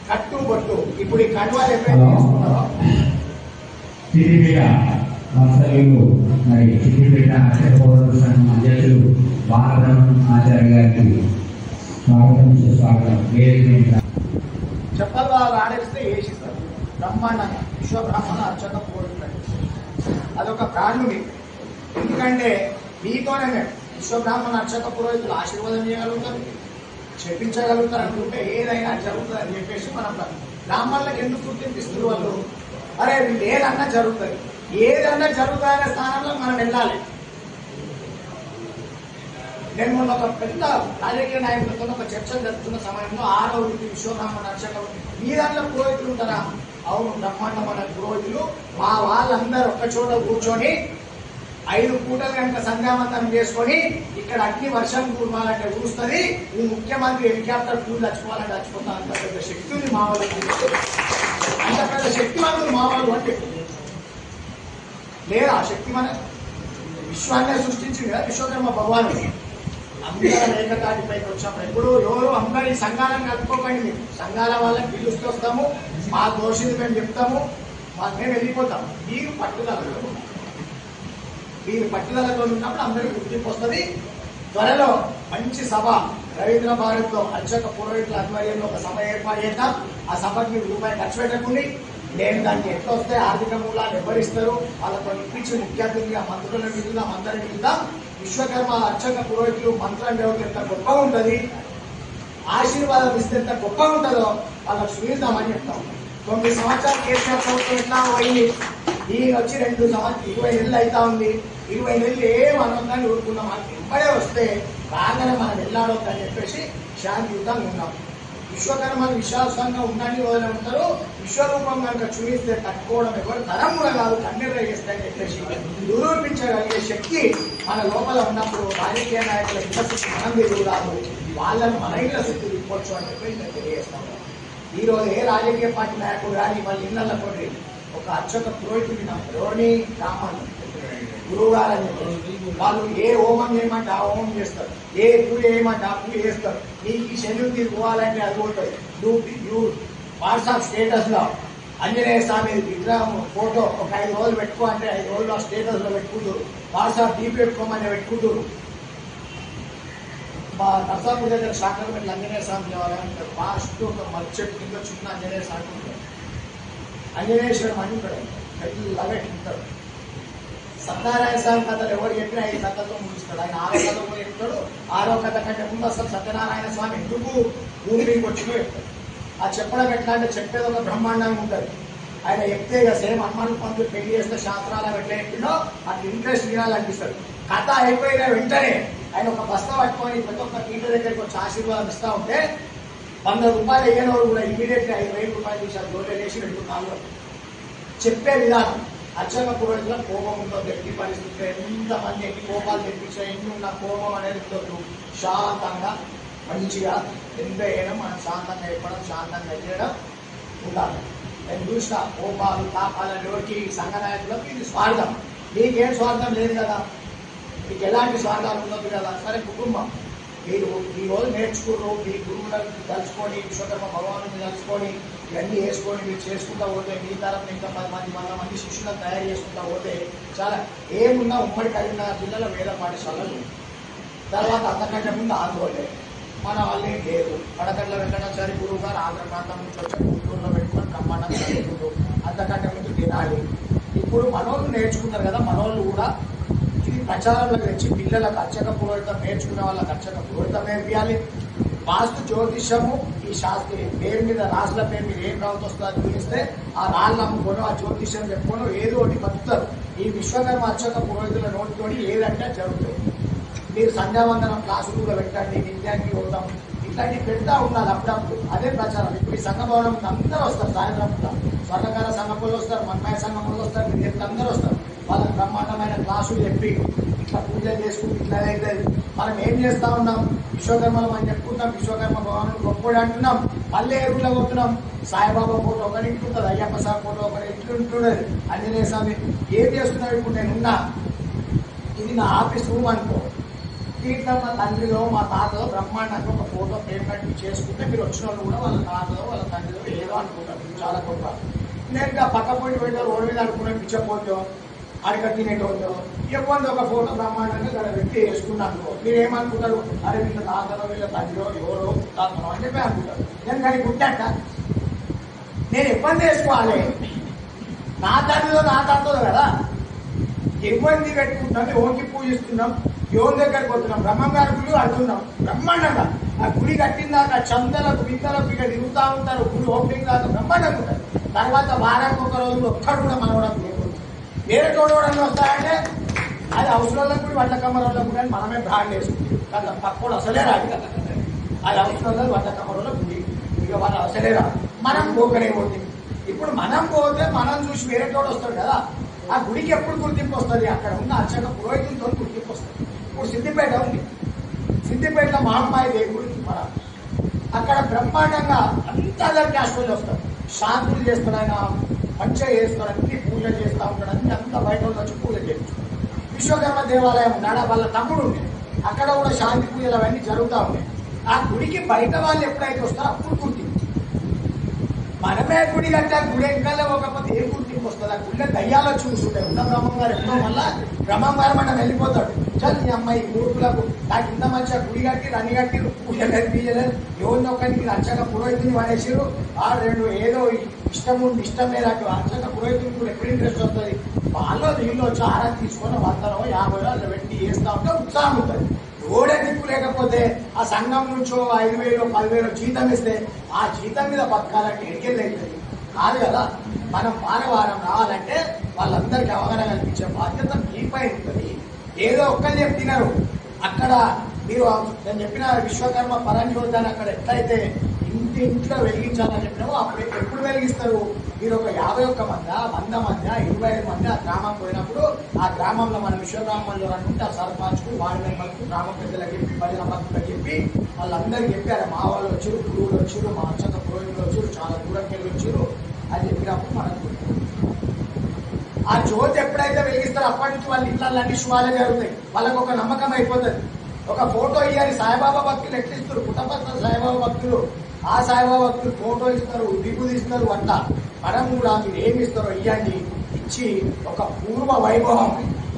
కట్టుబొట్టు ఇప్పుడు ఈ కండువాలు ఎప్పుడైతే చేసుకున్నారో మరి సిద్దిపేట అధ్యక్షులు బాలబ్రహ్మణం ఆచార్య గారికి స్వాగతం సుస్వాగతం. చెప్పలు వాళ్ళు ఆడేస్తే వేసిస్తారు బ్రహ్మాండంగా. విశ్వబ్రాహ్మణ అర్చక పోరుతాడు. అదొక ప్రాణం మీకు. ఎందుకంటే మీతోనే మేము విశ్వబ్రాహ్మణ అర్చక పురోహితులు ఆశీర్వాదం చేయగలుగుతారు, చెప్పించగలుగుతారు అనుకుంటే ఏదైనా జరుగుతుంది అని చెప్పేసి మనం బ్రాహ్మణులకు ఎందుకు గుర్తింపిస్తున్నారు వాళ్ళు. అరే వీళ్ళు ఏదన్నా జరుగుతుంది, ఏదన్నా జరుగుతాయనే స్థానంలో మనం వెళ్ళాలి. నేను మొన్న ఒక పెద్ద రాజకీయ నాయకులతో ఒక చర్చ జరుగుతున్న సమయంలో 6వ వృత్తి విశ్వబ్రాహ్మణ అర్చకులు మీ దాంట్లో పురోహితులు ఉంటారా? అవును, బ్రహ్మాండమైన పురోహితులు. మా వాళ్ళందరూ ఒక్క చోట కూర్చొని 5 పూటలు కనుక సంధ్యావందనం చేసుకొని ఇక్కడ అగ్ని వర్షం కురవాలంటే కురుస్తుంది, ఈ ముఖ్యమంత్రి హెలికాప్టర్ పూలు చచ్చిపోవాలంటే చచ్చిపోతా. అంత పెద్ద శక్తి ఉంది మా వాళ్ళకి. అంత పెద్ద శక్తివంతులు మా వాళ్ళు అంటే లేదా శక్తి మన విశ్వాన్ని సృష్టించింది కదా విశ్వకర్మ భగవాను. అందరం ఏకతాటిపైకి వచ్చాము. ఎప్పుడు ఎవరు అందరి సంఘాలను కలుపుకోకండి. మీరు సంఘాల వాళ్ళని పిలుస్తొస్తాము, మా దోషులు మేము చెప్తాము, మేము వెళ్ళిపోతాము. మీరు పట్టుదలతో ఉన్నప్పుడు అందరికీ గుర్తింపు వస్తుంది. త్వరలో మంచి సభ రవీంద్ర భారత్లో అర్చక పురోహితుల ఆధ్వర్యంలో ఒక సభ ఏర్పాటు చేద్దాం. ఆ సభకి మీరు రూపాయి ఖర్చు పెట్టకండి. నేను దానికి ఎట్లా వస్తే ఆర్థిక మూలాలు ఎవరిస్తారు వాళ్ళతో ఇప్పించి ముఖ్య అతిథిగా మంత్రులను పిలుద్దాం, అందరినీ పిలుద్దాం. విశ్వకర్మ అర్చక పురోహితులు మంత్రం దేవుడు ఎంత గొప్పగా ఉంటుంది, ఆశీర్వాదం ఇస్తే ఎంత గొప్పగా ఉంటుందో వాళ్ళకు చూద్దామని చెప్తాం. 9 సంవత్సరాలు కేసీఆర్ ప్రభుత్వం ఎట్లా పోయింది, ఈయన వచ్చి 2 సంవత్సరాలు 20 నెలలు అవుతా ఉంది. 20 నెలలు ఏం అనొద్దని ఊరుకున్నాం. మనకి ఇప్పుడే వస్తే రాగానే మనం వెళ్ళాడొద్దని చెప్పేసి శాంతియుతంగా ఉన్నాం. విశ్వకర్మలు విశ్వాసంగా ఉండండి రోజున ఉంటారు. విశ్వరూపం కనుక చూపిస్తే తట్టుకోవడం ఎవరు తరం కూడా కాదు, కన్నెర్ర చేస్తాయని చెప్పేసి నిరూపించగలిగే శక్తి మన లోపల ఉన్నప్పుడు రాజకీయ నాయకుల ఇంట్రెస్ట్ మనం తిరుగురాదు, వాళ్ళని మన ఇంట్రెస్ట్ తిరిగిపోవచ్చు అని చెప్పి నేను తెలియజేస్తాను. ఈరోజు ఏ రాజకీయ పార్టీ నాయకుడు కానీ వాళ్ళ ఇళ్ళ కొట్టి ఒక అర్చక పురోహితుడి రోహిణి కామన్ గురువు గారు అని వాళ్ళు ఏ హోమం చేయమంటే ఆ హోమం చేస్తారు, ఏ పూజ చేయమంటే ఆ పూజ చేస్తారు. నీకు ఈ శని తీసుకోవాలంటే అది పోతుంది. నువ్వు వాట్సాప్ స్టేటస్ లో ఆంజనేయ స్వామి విగ్రహం ఫోటో ఒక 5 రోజులు పెట్టుకో అంటే 5 రోజులు ఆ స్టేటస్ లో పెట్టుకుంటారు. వాట్సాప్ డీపీ పెట్టుకోమని పెట్టుకుంటారు. మా నర్సాపూర్ దగ్గర శాఖలు ఆంజనేయ స్వామి దేవాలయం ఫాస్ట్ ఒక మర్చెట్టు కింద చిన్న ఆంజనేయ స్వామి ఉంటాడు. ఆంజనేయేశ్వరం అని ఉంటాడు, పెద్దలాగా ఉంటాడు. సత్యనారాయణ స్వామి కథలు ఎవరు చెప్పినా 5 కథలతో ముగిస్తాడు. ఆయన 6వ కథ కూడా చెప్తాడు. 6వ కథ కంటే ముందు అసలు సత్యనారాయణ స్వామి ఎందుకు భూమికి వచ్చినో చెప్తాడు. ఆ చెప్పడం ఎట్లా అంటే చెప్పేది ఒక బ్రహ్మాండంగా ఉంటుంది. ఆయన చెప్తే ఇక సేమ్ హనుమాన్ పంతులు పెళ్లి చేస్తే శాస్త్రాలు ఎట్లా చెప్పిందో అట్లా ఇంట్రెస్ట్ వినాలనిపిస్తాడు. కథ అయిపోయిన వెంటనే ఆయన ఒక బస్తా పట్టుకొని ప్రతి ఒక్క టీచర్ దగ్గరికి వచ్చి ఆశీర్వాదం ఇస్తా ఉంటే 100 రూపాయలు వేయనవాడు కూడా ఇమీడియట్లీ 5,000 రూపాయలు తీసారు. జోలేసి 2 నాలుగు చెప్పే విధానం. అర్చక పురోహితుల కోపం ఉంటుంది. ఎట్టి పరిస్థితి ఎంతమంది ఎన్ని కోపాలు తెప్పించా ఎన్ని ఉన్న కోపం అనేది ఉండదు. శాంతంగా మంచిగా ఎంత వేయడం, మనం శాంతంగా చెప్పడం, శాంతంగా చేయడం ఉండాలి. నేను చూసిన కోపాలు తాపాలని ఎవరికి సంఘ నాయకులకు ఇది స్వార్థం. మీకేం స్వార్థం లేదు కదా, మీకు ఎలాంటి స్వార్థాలు ఉండదు కదా. సరే కుటుంబం మీరు ఈ రోజు నేర్చుకున్నారు, మీ గురువులను తలుచుకొని విశ్వకర్మ భగవాను తలుచుకొని ఇవన్నీ వేసుకొని మీరు చేసుకుంటా పోతే మీ తరఫున ఇంకా 10 మంది 100 మంది శిష్యులను తయారు చేసుకుంటా పోతే చాలా ఏమున్నా ఉమ్మడి కరీంనగర్ జిల్లాలో వేద పాఠశాలలు. తర్వాత అంతకంటే ముందు ఆందోళన మన వాళ్ళు ఏం లేరు. కడకట్ల వెంకటాచారి గురువు గారు ఆంధ్ర ప్రాంతం నుంచి వచ్చి గుంటూరులో పెట్టుకొని బ్రహ్మాండంగా చదువుకుంటూ అంతకంటే ముందు తినాలి. ఇప్పుడు మనోళ్ళు నేర్చుకుంటారు కదా, మనోళ్ళు కూడా ఇది ప్రచారంలోకి తెచ్చి పిల్లలకు అర్చక పురోహితం నేర్చుకునే వాళ్ళకి అర్చక పురోహితం నేర్పియాలి. వాస్తు జ్యోతిషము ఈ శాస్త్రి పేరు మీద రాసుల పేరు మీద ఏం రావత వస్తుందో చూపిస్తే ఆ రాళ్ళు అమ్ముకోను ఆ జ్యోతిషం చెప్పుకోను ఏదో ఒకటి బతుకుతారు. ఈ విశ్వకర్మ అర్చక పురోహితుల నోటితోటి ఏదంటే జరుగుతుంది. మీరు సంధ్యావందనం క్లాసులు కూడా పెట్టండి, నిత్యానికి పోతాం, ఇట్లాంటివి పెడతా ఉండాలి అప్పుడప్పుడు. అదే ప్రచారం. ఇప్పుడు ఈ సంఘ భవనం అందరూ వస్తారు. సాయంత్రం స్వర్ణకార సంఘంలో వస్తారు, మన్మాయ సంఘంలో వస్తారు, విద్యార్థులు అందరూ వస్తారు. వాళ్ళకి బ్రహ్మాండమైన క్లాసులు చెప్పి ఇట్లా పూజలు చేసుకుంటూ ఇట్లా అయితే మనం ఏం చేస్తా ఉన్నాం, విశ్వకర్మలు మనం చెప్పుకుంటాం, విశ్వకర్మ భవనం గొప్పడు అంటున్నాం, మళ్ళీ ఎరువులో పోతున్నాం. సాయిబాబా ఫోటో ఒకటి ఇంటుంటుంది, అయ్యప్ప సార్ ఫోటో ఒకటి ఇట్లుంటున్నది, ఆంజనేయ స్వామి ఏం చేస్తున్నావు. ఇప్పుడు నేనున్నా ఇది నా ఆఫీస్ రూమ్ అనుకో, దీంట్లో మా తండ్రిలో మా తాతలో బ్రహ్మాండంగా ఒక ఫోటో ఫ్రేమ్ కట్టి చేసుకుంటే మీరు వచ్చిన వాళ్ళు కూడా వాళ్ళ తాతలో వాళ్ళ తండ్రిలో ఏదో అనుకుంటారు. చాలా గొప్ప. నేను పక్క పోటీ వెళ్ళి రోడ్డు మీద అనుకునే పిచ్చపోతో అడగట్టినట్టు ఇవ్వండి ఒక ఫోటో బ్రహ్మాండంగా ఇక్కడ వ్యక్తి వేసుకున్నాను. మీరు ఏమనుకుంటారు, అరే వీళ్ళ తాతలో వీళ్ళ తండ్రిలో ఎవరో తాతలో అని చెప్పి అనుకుంటారు. నేను కానీ గుట్టట నేను ఇబ్బంది వేసుకోవాలి. నా తండ్రిలో నా తాతలో కదా ఇబ్బంది పెట్టుకుంటాం, ఓకి పూజిస్తున్నాం, యోగం దగ్గరికి పోతున్నాం, బ్రహ్మంగారి గుడి అడుగుతున్నాం బ్రహ్మాండంగా. ఆ గుడి కట్టిందాక చందలకు బిందలకు ఇక తిరుగుతూ ఉంటారు. గుడి ఓపెనింగ్ దాకా బ్రహ్మాండంగా ఉంటారు. తర్వాత వారానికి ఒక రోజులు ఒక్కడు కూడా మనవడం లేదు. వేరే తోడవడానికి వస్తాయంటే అది అవసరాలకు కూడా వడ్ల కమ్మరోళ్ళకు కూడా మనమే బ్రాండ్ వేసుకుంటాం కదా. పక్కడు అసలే రాదు కదా, అది అవసరాలకు వడ్ల కమ్మరోళ్ళ గుడి ఇక వాళ్ళు అసలే రాదు. మనం పోకనే పోతుంది. ఇప్పుడు మనం పోతే మనం చూసి వేరే తోడు వస్తాడు కదా, ఆ గుడికి ఎప్పుడు గుర్తింపు వస్తుంది, అక్కడ ఉన్న అర్చక పురోహితులతో గుర్తింపు వస్తుంది. ఇప్పుడు సిద్దిపేట ఉంది, సిద్దిపేటలో మహమ్మాయి దేవుడు మన అక్కడ బ్రహ్మాండంగా అంతా అందరికి ఆశ్చర్యం వస్తారు. శాంతులు చేస్తాడు ఆయన, మంచిగా చేస్తాడు, అన్ని పూజలు చేస్తూ ఉంటాడు, అన్ని అంతా బయట వచ్చి పూజ చేస్తాడు. విశ్వకర్మ దేవాలయం ఉన్నాడు, వాళ్ళ తమ్ముడు ఉంది, అక్కడ కూడా శాంతి పూజలు అవన్నీ జరుగుతూ ఉన్నాయి. ఆ గుడికి బయట వాళ్ళు ఎప్పుడైతే వస్తారో అప్పుడు గుర్తింపు. మనమే గుడి కట్టా గుడి ఎక్కాలే ఒకపోతే ఏం గుర్తింపు వస్తుంది. ఆ గుడిలో దయ్యాలు వచ్చి కూర్చుంటాయి. ఉన్న బ్రహ్మం గారు ఎప్పుడో వల్ల బ్రహ్మం గారు మనం వెళ్ళిపోతాడు. చల్ నీ అమ్మాయి మూర్ఖులకు నాకు ఇంత మంచిగా గుడి కట్టి రన్ని కట్టి పూజలేదు బీజలేదు ఎవరిని ఒక్కరికి అర్చక పురోహితుని పడేసారు. ఆ రెండు ఏదో ఇష్టం ఉంది ఇష్టం లేదు అటు అర్చక పురోహితుని కూడా ఎప్పుడు ఇంట్రెస్ట్ వస్తుంది. వాళ్ళు నీళ్ళు వచ్చి ఆరా తీసుకొని 100 50 అట్లా పెట్టి వేస్తా ఉంటే ఉత్సాహం ఉంటుంది. ఓడే దిక్కు లేకపోతే ఆ సంఘం నుంచో 5,000 10,000 జీతం ఇస్తే ఆ జీతం మీద బతకాలంటే ఎడికెళ్ళి అవుతుంది కాదు కదా. మనం వారం రావాలంటే వాళ్ళందరికీ అవగాహన కల్పించే బాధ్యత మీపై ఉంటుంది. ఏదో ఒక్కరు చెప్తున్నారు అక్కడ మీరు నేను చెప్పిన విశ్వకర్మ పరంజ్యోతి అని అక్కడ ఎట్లయితే ఇంట్లో వెలిగించాలని చెప్పినామో అప్పుడు ఎప్పుడు వెలిగిస్తారు, మీరు ఒక 51 మంది 100 మంది 25 మంది ఆ గ్రామం పోయినప్పుడు ఆ గ్రామంలో మన విశ్వగ్రామంలో అనుకుంటే ఆ సర్పంచ్కు వార్డు మెంబర్కు గ్రామ పెద్దలకి ప్రజల భక్తులకు చెప్పి వాళ్ళందరికీ చెప్పారు, మా వాళ్ళు వచ్చారు, గురువులు వచ్చారు, మా అక్షత పురోహితులు వచ్చారు, చాలా దూరం వెళ్ళి వచ్చారు అని చెప్పినప్పుడు మనకు ఆ జ్యోతి ఎప్పుడైతే వెలిగిస్తారో అప్పటి నుంచి వాళ్ళ ఇళ్ళన్నీ శుభాలే జరుగుతాయి. వాళ్ళకు ఒక నమ్మకం అయిపోతుంది. ఒక ఫోటో ఇయ్యాలి, సాయిబాబా భక్తులు ఎట్లా ఇస్తారు, పుట్టపత్ర సాయిబాబా భక్తులు, ఆ సాయిబాబా భక్తులు ఫోటో ఇస్తారు, విభూది ఇస్తారు, అట్లా మనం కూడా మీరు ఏమి ఇస్తారో ఇవ్వండి, ఇచ్చి ఒక పూర్వ వైభవం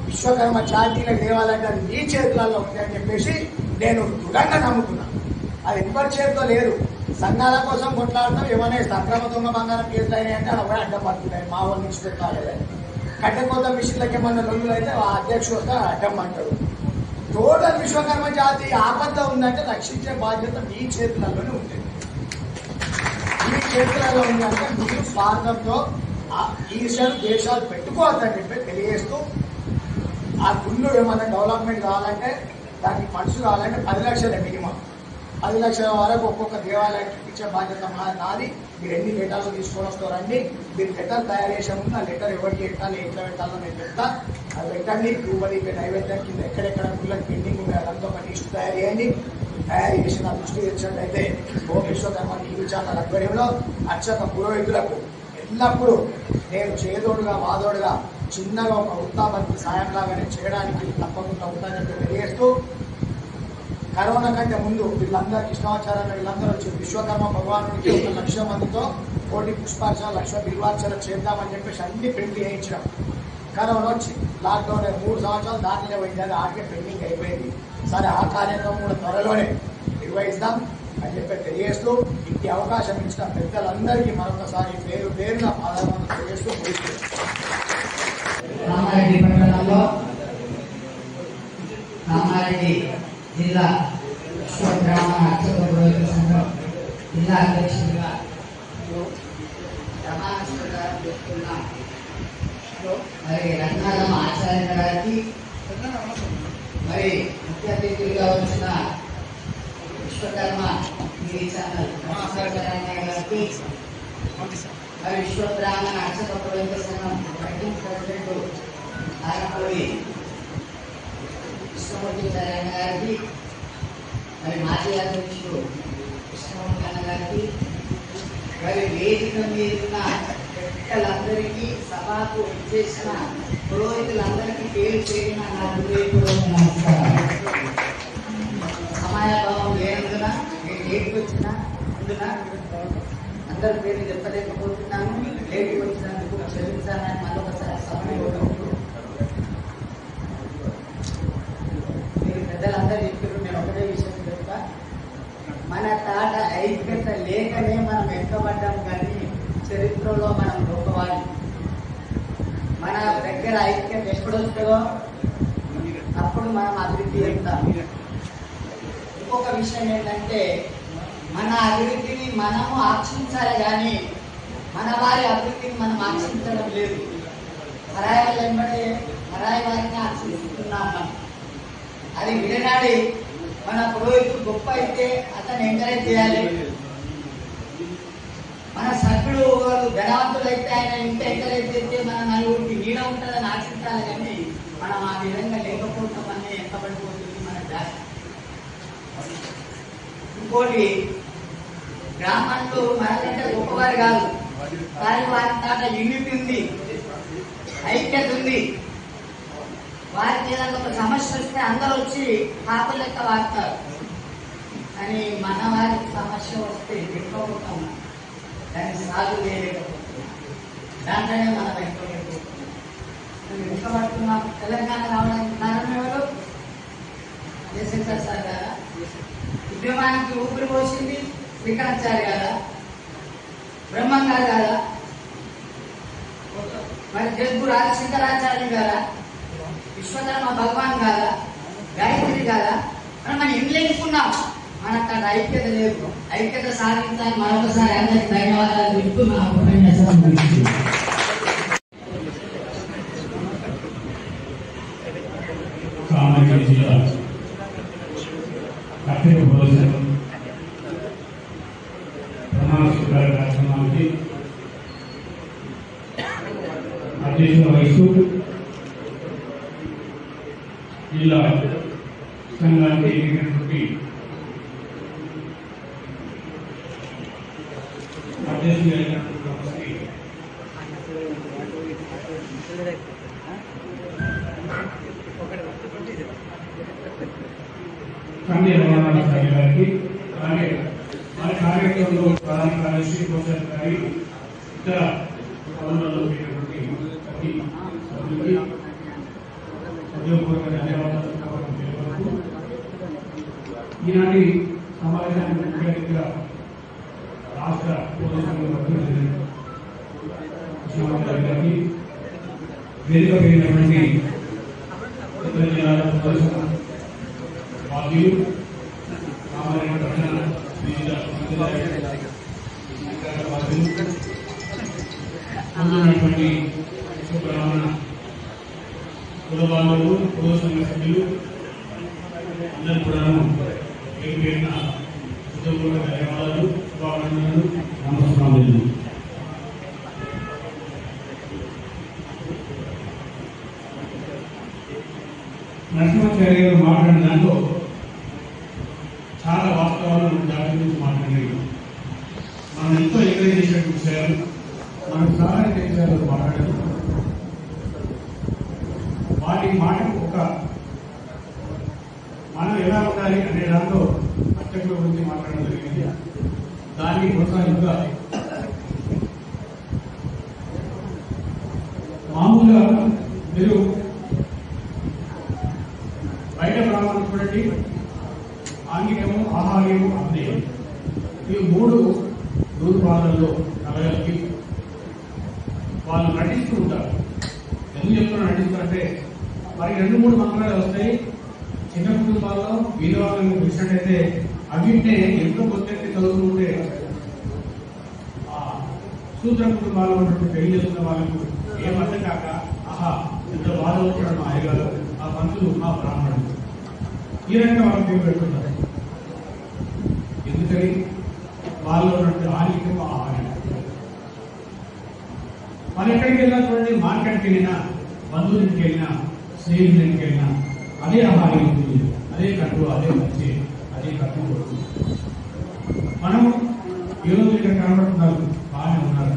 విశ్వకర్మ ఛాతీలకు తేవాలంటే అది మీ చేతులలో ఉంది అని చెప్పేసి నేను దృఢంగా నమ్ముతున్నాను. అది ఎవరి చేతిలో లేదు. సంఘాల కోసం కొట్లాడతాం, ఏమైనా సక్రమ దొంగ బంగారం కేసులు అయినాయంటే అలా కూడా అడ్డం పడుతున్నాయి. మా వాళ్ళు నుంచి పెట్టాలి, కట్టెకోత మిషన్లకి ఏమన్నా రొల్లులు అయితే ఆ అధ్యక్షుడు వస్తే అడ్డం అంటారు. టోటల్ విశ్వకర్మ జాతి ఆపద ఉందంటే రక్షించే బాధ్యత మీ చేతులలోనే ఉంటుంది. మీ చేతులలో ఉందంటే మీరు స్వార్థంతో ఈర్ష్యలు దేశాలు పెట్టుకోవద్దని చెప్పి తెలియజేస్తూ, ఆ గుళ్ళు ఏమైనా డెవలప్మెంట్ కావాలంటే దానికి ఫండ్స్ కావాలంటే 10 లక్షలే మినిమం. 10 లక్షల వరకు ఒక్కొక్క దేవాలయానికి ఇచ్చే బాధ్యత నాది. మీరు ఎన్ని లెటర్లు తీసుకొని వస్తారండి, మీరు లెటర్ తయారు చేసే ముందు ఆ లెటర్ ఎవరికి పెట్టాలి, ఎట్లా పెట్టాలో నేను చెప్తా. అది పెట్టండి. రూపది నైవేద్యం కింద ఎక్కడెక్కడ గుళ్ళకి పెండింగ్ ఉన్నాయి అదంతా ఒక లిస్టు తయారు చేయండి. తయారు చేసి నా దృష్టి తెచ్చినట్లయితే ఓం విశ్వకర్మ టీవీ ఛానల్ ఆధ్వర్యంలో అర్చక పురోహితులకు ఎల్లప్పుడూ నేను చేదోడుగా వాదోడుగా చిన్నగా ఒక వృత్తాబంతి సాయం లాగానే చేయడానికి తప్పకుండా ఉంటానని తెలియజేస్తూ, కరోనా కంటే ముందు వీళ్ళందరూ ఇష్టాచారాలు వీళ్ళందరూ వచ్చి విశ్వకర్మ భగవానుడికి 1 లక్ష మందితో 1 కోటి పుష్పార్చన 1 లక్ష బిల్వార్చన చేద్దామని చెప్పేసి అన్ని ప్రింట్ చేయించడం. కరోనా వచ్చి లాక్డౌన్ 3 సంవత్సరాలు దాంట్లోనే పోయింది, అది ఆటకే పెండింగ్ అయిపోయింది. సరే ఆ కార్యక్రమం కూడా త్వరలోనే నిర్వహిస్తాం అని చెప్పి తెలియజేస్తూ, ఇంటి అవకాశం ఇచ్చిన పెద్దలందరికీ మరొకసారి పేరు పేరున ఆధారం తెలియజేస్తూ కామారెడ్డి పట్టణంలో కామారెడ్డి జిల్లా విశ్వబ్రాహ్మణ అర్చక పురోహిత సంఘం జిల్లా అధ్యక్షుడిగా ప్రమాణ స్వీకారం చేస్తున్నాం. మరి రంగనాథం ఆచార్య గారికి, మరి ముఖ్య అతిథులుగా వచ్చిన విశ్వకర్మ టీవీ ఛానల్ గారికి, మరి విశ్వబ్రాహ్మణ అర్చక పురోహిత సంఘం వర్కింగ్ ప్రెసిడెంట్ ఆరపూడి కృష్ణమూర్తి నారాయణ గారికి, మరి మాజీ అధ్యక్షుడు కృష్ణమూర్తి అన్న గారికి, మరి వేదిక మీద ఉన్న పెద్దలందరికీ, సభకు ఇచ్చేసిన పురోహితులందరికీ పేరు చేరిన నా హృదయపూర్వక నమస్కారం. సమయాభావం లేనందున నేను లేట్కి వచ్చినా అందున అందరి పేరు చెప్పలేకపోతున్నాను. లేట్కి వచ్చినందుకు క్షమించాలని మరొకసారి సమయం మీరు పెద్దలందరూ చెప్పారు. నేను ఒకటే విషయం చెప్తా, మన తాట ఐక్యత లేకనే మనం వెనుకబడ్డాం, కానీ చరిత్రలో మనం గొప్పవాళ్ళం. మన దగ్గర ఐక్యత ఎప్పుడు వస్తుందో అప్పుడు మనం అభివృద్ధి చెప్తాం. ఇంకొక విషయం ఏంటంటే, మన అభివృద్ధిని మనము ఆక్షించాలి, కానీ మన వారి అభివృద్ధిని మనం ఆక్షించడం లేదు. పరాయి వాళ్ళు వెంబడే పరాయి వారిని ఆక్షిస్తున్నాం మనం. అది విడనాడి మన పురోహితుడు గొప్ప అయితే అతను ఎంకరేజ్ చేయాలి. మన సభ్యుడు ధనవంతుడు అయితే ఆయన ఇంత ఎంకరేజ్ చేస్తే మన నలుగురికి నీడ ఉంటుందని ఆశించాలి, కానీ మనం ఆ విధంగా లేకపోతామని ఎంతపడిపోతుంది మన జాతి. ఇంకోటి, బ్రాహ్మణులు మనకంటే గొప్పవారు కాదు, కానీ వారి తాట యూనిటీ ఉంది, ఐక్యత ఉంది. వారికి ఏదైనా ఒక సమస్య వస్తే అందరూ వచ్చి కాపుల లెక్క వాడతారు, కానీ మన వారికి సమస్య వస్తే ఎక్కువపోతాం, దాన్ని సాగు చేయలేకపోతున్నాం. దాంట్లోనే మనం ఎక్కువైపోతున్నాం. వెనుకబడుతున్నాం. తెలంగాణ రావడానికి కారణం ఎవరు? జయశంకర్ సార్ గారా? ఉద్యమానికి ఊపిరి పోసింది శ్రీకాంతాచారి గారా? బ్రహ్మం గారు గారా? మరి జగ్గు రాజశేఖరాచార్య గారా? విశ్వకర్మ భగవాన్ గారా? గాయత్రి గారా? మనం ఎన్ని ఎంచుకున్నాం, మనకు అక్కడ ఐక్యత లేదు. ఐక్యత సాధించాలి. మరొకసారి అందరికి ధన్యవాదాలు చెప్తూ నా ఉపన్యాసం ముగిస్తుంది. కామారెడ్డి జిల్లా కట్టెల భోజనం ప్రమాణ స్వీకార కార్యక్రమానికి అధ్యక్షత వహిస్తూ జిల్లా సంఘానికి ఎన్నికైనటువంటి అధ్యక్షులు అయినటువంటి కన్నీ రమణ సాయి గారికి, అలాగే మన కార్యక్రమంలో ప్రధాన కార్యదర్శి కోశాధికారి గారి ఇతర పనులలో ప్రతి సభ్యులకి హృదయపూర్వక ధన్యవాదాలు తెలుపుతూ ఈనాటి సమావేశానికి ముఖ్య అతిథిగా రాష్ట్ర పోలీసు గారికి, వేదిక పెరిగినటువంటి ఇతర జిల్లాల పోలీసు బాధ్యులు, కామారెడ్డి పట్టణ వివిధ బాధ్యులు, ముందున్నటువంటి విశ్వబ్రాహ్మణ కులబాంధవులు, కుల సంఘ సభ్యులు అందరూ కూడాను పేరున హృదయపూర్వక ధన్యవాదాలు, శుభాకాంక్షలు, నమస్కారాలు. నరసింహాచార్య గారు మాట్లాడిన దాంట్లో చాలా వాస్తవాలు దాని గురించి మాట్లాడారు. మనం ఎంతో ఎంకరేజ్ చేసినట్టు విషయాలు, మనకు సహాయం చేసేవారు మాట్లాడారు. వాటి మాటకు ఒక మనం ఎలా ఉండాలి అనే దాంట్లో అర్చకుల గురించి మాట్లాడడం జరిగింది. దాన్ని కొనసాగింపుగా మామూలుగా మీరు బయట బ్రాహ్మణులు చూడండి, ఆంగికము, ఆహార్యము, అగ్నేయం, ఈ మూడు రూపాలలో కలగలిగి వాళ్ళు నటిస్తూ ఉంటారు. ఎందుకు చెప్తున్నా నటిస్తారంటే వారికి 2-3 మంత్రాలు వస్తాయి. చిన్న కుటుంబాల్లో వీరవాళ్ళని పిలిచినట్టయితే అవింటే ఎంతో కొత్తెత్తి చదువుతుంటే సూత్ర కుటుంబాల్లో ఉన్నటువంటి పెళ్లి చేస్తున్న వాళ్ళకు ఏమర్థం కాక, ఆహా ఎంత బాధ అవుతున్నాడు మా అయ్యగారు, ఆ పంతులు మా బ్రాహ్మణుడు, ఈ రకంగా వాళ్ళకి పేరు పెడుతున్నారు. ఎందుకని వాళ్ళు ఉన్నటువంటి ఆరోగ్యం, ఆహారం. వాళ్ళు ఎక్కడికి వెళ్ళినా చూడండి, మార్కెట్కి వెళ్ళినా, బంధువులకి వెళ్ళినా, స్నేహితులకి వెళ్ళినా అదే ఆహారం ఉంటుంది, అదే కట్టు, అదే మంచి, అదే కట్టు. మనం ఈరోజు ఇక్కడ కనబడుతున్నారు, బాగానే ఉన్నారు.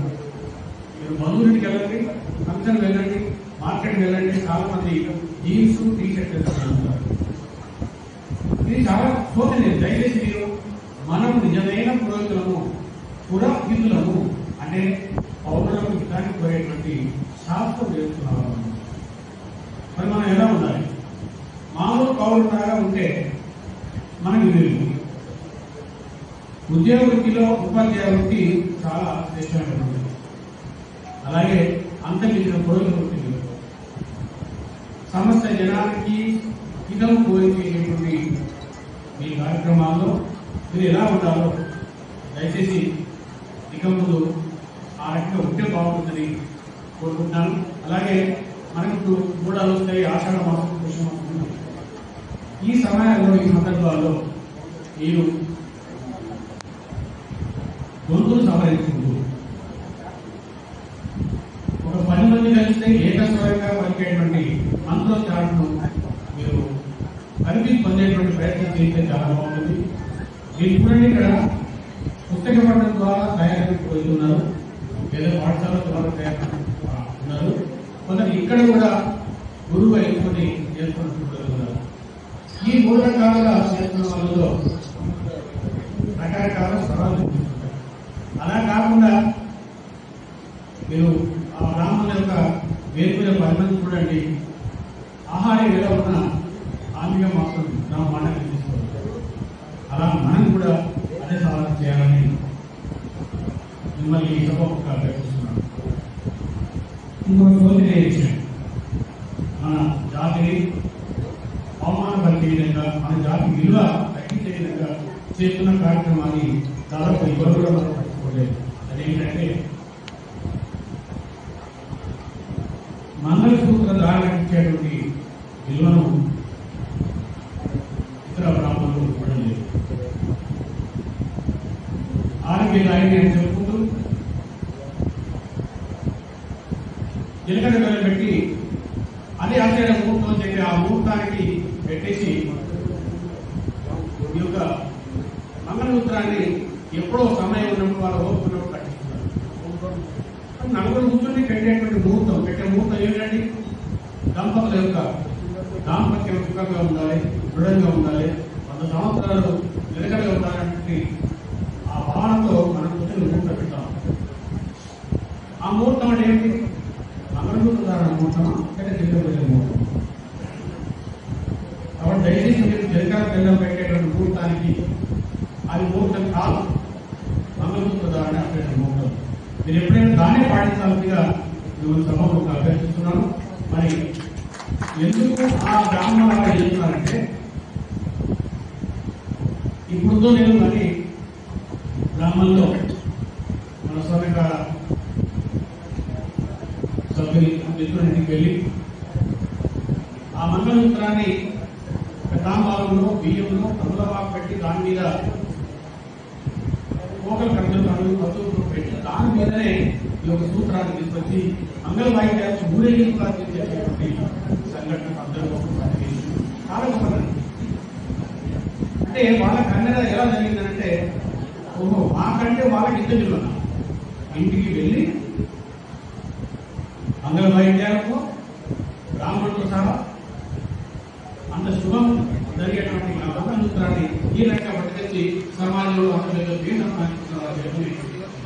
మీరు బంధువులకి వెళ్ళండి, ఫంక్షన్ వెళ్ళండి, మార్కెట్కి వెళ్ళండి, చాలా మంది జీన్స్ టీ-షర్ట్ వేసుకుంటున్నారు. ఇది చాలా శోధనీయం. దయచేసి మీరు మనం నిజమైన పురోహితులము, పురోహితులము అంటే పౌరులకు హితాన్ని కోరేటువంటి శాస్త్రం చేస్తున్నాము. మరి మనం ఎలా ఉండాలి? మామూలు పౌరులాగా ఉంటే మనకి వీలు. ఉద్యోగ వృత్తిలో ఉపాధ్యాయ వృత్తి చాలా శ్రేష్టమైనటువంటి, అలాగే అంతమించిన పురోహిత వృత్తి సమస్త జనానికి హితం కోరికేటువంటి ఈ కార్యక్రమాల్లో మీరు ఎలా ఉండాలో దయచేసి ఇక ముందు ఆ రకంగా ఉంటే బాగుంటుందని కోరుకుంటున్నాను. అలాగే మనకు ఇప్పుడు మూడాలు వస్తాయి, ఆషాఢ మాసం, పుష్య మాసం. ఈ సమయాల్లో, ఈ సందర్భాల్లో మీరు గొంతులు సవరించుకుంటూ ఒక 10 మంది కలిస్తే ఏకస్వరంగా పలికేటువంటి మంత్రోచ్చారణను మీరు పరిధి పొందేటువంటి ప్రయత్నం చేస్తే చాలా బాగుంటుంది. మీరు చూడండి, ఇక్కడ పుస్తక పఠనం ద్వారా తయారు పోతున్నారు, లేదా పాఠశాల ద్వారా తయారు ఉన్నారు. కొందరు ఇక్కడ కూడా గురువు అయిపోయి చేసుకుంటున్నారు. ఈ 3 రకాలుగా చేస్తున్న వాళ్ళలో రకరకాల సవాళ్ళు చూపిస్తుంటారు. అలా కాకుండా మీరు ఆ బ్రాహ్మణుల యొక్క వేరువేరు 10 మంది చూడండి, ఆహారం ఎలా ఉన్నా ఆంగిక మాత్రం బ్రాహ్మణాన్ని తీసుకోవాలి. అలా మనం కూడా అదే సాధన చేయాలని మిమ్మల్ని ఈ సభకు అభ్యర్థిస్తున్నాను. ఇంకొక సోదరి విషయం, మన జాతిని అవమానపరిచే విధంగా, మన జాతి విలువ తగ్గించే విధంగా చేస్తున్న కార్యక్రమాన్ని దాదాపు ఎవరు కూడా మనం పట్టుకోలేదు. అదేంటంటే మంగళసూత్ర ధారణ ఇచ్చేటువంటి విలువను ఇతర బ్రాహ్మణులు ఇవ్వడం లేదు. ఆరోగ్య లాయని అని చెప్పుకుంటూ జీలకర్ర బెల్లం పెట్టి అదే ఆచార్య ముహూర్తం అని చెప్పి ఆ ముహూర్తానికి పెట్టేసి ఈ యొక్క మంగళసూత్రాన్ని ఎప్పుడో సమయం ఉన్నప్పుడు వాళ్ళు ఓపుకున్నప్పుడు కట్టిస్తున్నారు. నలుగురు కూర్చొని పెట్టేటువంటి ముహూర్తం పెట్టే ముహూర్తం ఏమిటండి? దంపతుల యొక్క దాంపత్యం సుఖంగా ఉండాలి, దృఢంగా ఉండాలి, 100 సంవత్సరాలు నిలకడగా ఉండాలంటే ఆ భావనతో మనం కూర్చొని ముహూర్తం పెడతాం. ఆ ముహూర్తం అంటే ఏంటి? మంగళసూత్రధారణ ముహూర్తమా లేదా జీలకర్ర బెల్లం ముహూర్తం? కాబట్టి దయచేసి మీరు జీలకర్ర బెల్లం పెట్టేటువంటి ముహూర్తానికి అది ముహూర్తం కాదు, మంగళసూత్రధారణ అటువంటి ముహూర్తం. మీరు ఎప్పుడైనా దాన్ని పాటించాల్సిందిగా మిమ్మల్ని సభకు అభ్యర్థిస్తున్నాను. మరి ఎందుకు ఆ బ్రాహ్మణ చేస్తున్నారంటే ఇప్పుడు నేను మరి గ్రామంలో మన సోనిక సభ్యులింటికి వెళ్ళి ఆ మంగళసూత్రాన్ని తాంబాలంలో బియ్యంలో తమలపాకు పెట్టి దాని మీద మోకలు కడుగుతాను పశువులు పెట్టి దాని మీదనే ఈ యొక్క సూత్రాన్ని తీసుకొచ్చి మంగళ వాయిద్యాలు ఊరేగింపుగా చేసేటువంటి సంఘటన అందరూ చాలా గొప్పది. అంటే వాళ్ళ కన్నడ ఎలా జరిగిందంటే ఓహో మాకంటే వాళ్ళకి ఇంత విలువ. ఇంటికి వెళ్ళి మంగళ వాయిద్యాలతో బ్రాహ్మణులతో సహా అంత శుభం జరిగేటువంటి ఆ మంగళసూత్రాన్ని ఈ రకంగా పట్టుకొచ్చి సమాజంలో అందరితో చెప్పి